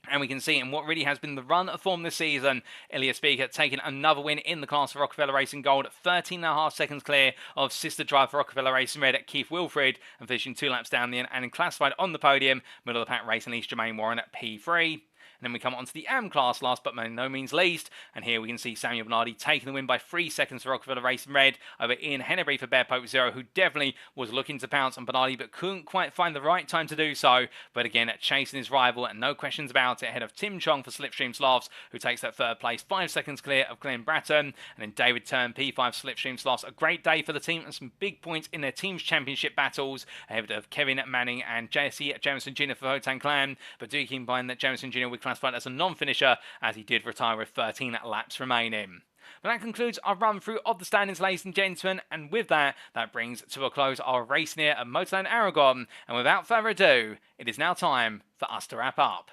S1: and we can see in what really has been the run of form this season, Ilya Speaker taking another win in the class for Rockefeller Racing Gold, 13.5 seconds clear of sister driver for Rockefeller Racing Red at Keith Wilfred, and finishing 2 laps down the end and classified on the podium, middle of the pack racing least Jermaine Warren at P3. And then we come on to the Am class last but by no means least. And here we can see Samuel Bernardi taking the win by 3 seconds for Rockefeller Racing Red over Ian Hennebury for Bear Pope Zero, who definitely was looking to pounce on Bernardi but couldn't quite find the right time to do so. But again, chasing his rival and no questions about it, ahead of Tim Chong for Slipstream Slavs, who takes that third place, 5 seconds clear of Glenn Bratton. And then David Turn, P5 Slipstream Slavs. A great day for the team and some big points in their team's championship battles, ahead of Kevin Manning and Jesse Jameson Jr. for Votan Clan. But do keep in mind that Jameson Jr. will be classified as a non-finisher, as he did retire with 13 laps remaining. But that concludes our run through of the standings, ladies and gentlemen, and with that brings to a close our race here at MotorLand Aragón, and without further ado, it is now time for us to wrap up.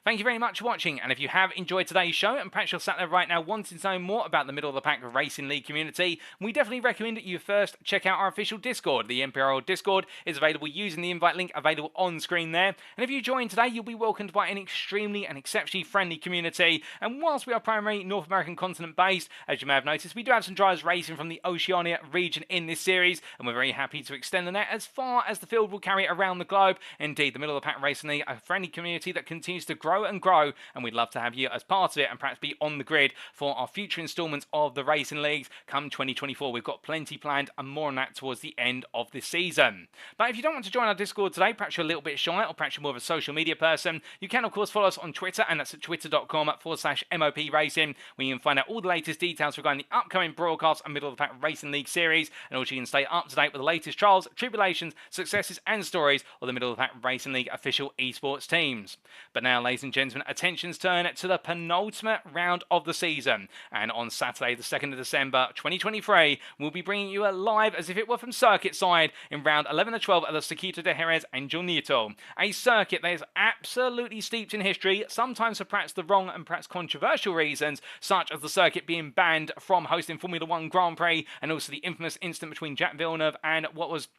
S1: Thank you very much for watching, and if you have enjoyed today's show and perhaps you're sat there right now wanting to know more about the middle of the pack racing league community, we definitely recommend that you first check out our official Discord. The MPRL Discord is available using the invite link available on screen there, and if you join today you'll be welcomed by an extremely and exceptionally friendly community. And whilst we are primarily North American continent based, as you may have noticed, we do have some drivers racing from the Oceania region in this series, and we're very happy to extend the net as far as the field will carry it around the globe. Indeed, the middle of the pack racing league, a friendly community that continues to grow and grow, and we'd love to have you as part of it and perhaps be on the grid for our future installments of the racing leagues come 2024. We've got plenty planned and more on that towards the end of this season. But if you don't want to join our Discord today, perhaps you're a little bit shy or perhaps you're more of a social media person, you can of course follow us on Twitter, and that's at twitter.com/MOP Racing, where you can find out all the latest details regarding the upcoming broadcast and middle of the pack racing league series, and also you can stay up to date with the latest trials, tribulations, successes and stories of the middle of the pack racing league official esports teams. But now, ladies and gentlemen, attention's turn to the penultimate round of the season, and on Saturday the 2nd of December 2023 we'll be bringing you live as if it were from circuit side in round 11 to 12 at the Circuito de Jerez Angel Nieto, a circuit that is absolutely steeped in history, sometimes for perhaps the wrong and perhaps controversial reasons, such as the circuit being banned from hosting Formula 1 Grand Prix, and also the infamous incident between Jack Villeneuve and what was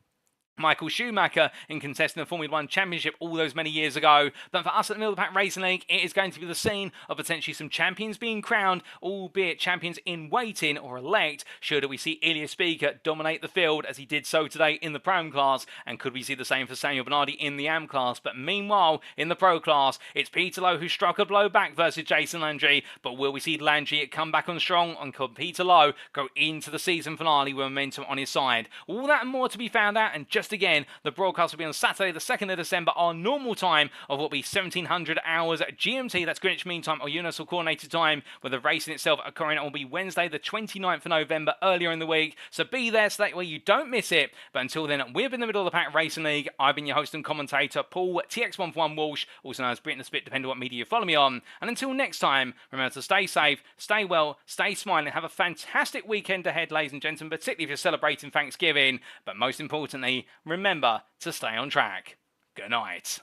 S1: Michael Schumacher in contesting the Formula 1 Championship all those many years ago. But for us at the Middle of the Pack Racing League, it is going to be the scene of potentially some champions being crowned, albeit champions in waiting or elect, should we see Ilya Speaker dominate the field as he did so today in the Pro class, and could we see the same for Samuel Bernardi in the Am class. But meanwhile, in the Pro class, it's Peter Lowe who struck a blow back versus Jason Landry, but will we see Landry come back on strong, and could Peter Lowe go into the season finale with momentum on his side? All that and more to be found out, and just again, the broadcast will be on Saturday the 2nd of December, our normal time of what will be 1700 hours GMT, that's Greenwich Mean Time or Universal Coordinated Time, with the racing itself occurring on will be Wednesday the 29th of November earlier in the week, so be there so that way you don't miss it. But until then, we've been the Middle of the Pack Racing League. I've been your host and commentator, Paul TX141 Walsh, also known as Britain the Spit, depending on what media you follow me on. And until next time, remember to stay safe, stay well, stay smiling, have a fantastic weekend ahead, ladies and gentlemen, particularly if you're celebrating Thanksgiving. But most importantly, remember to stay on track. Good night.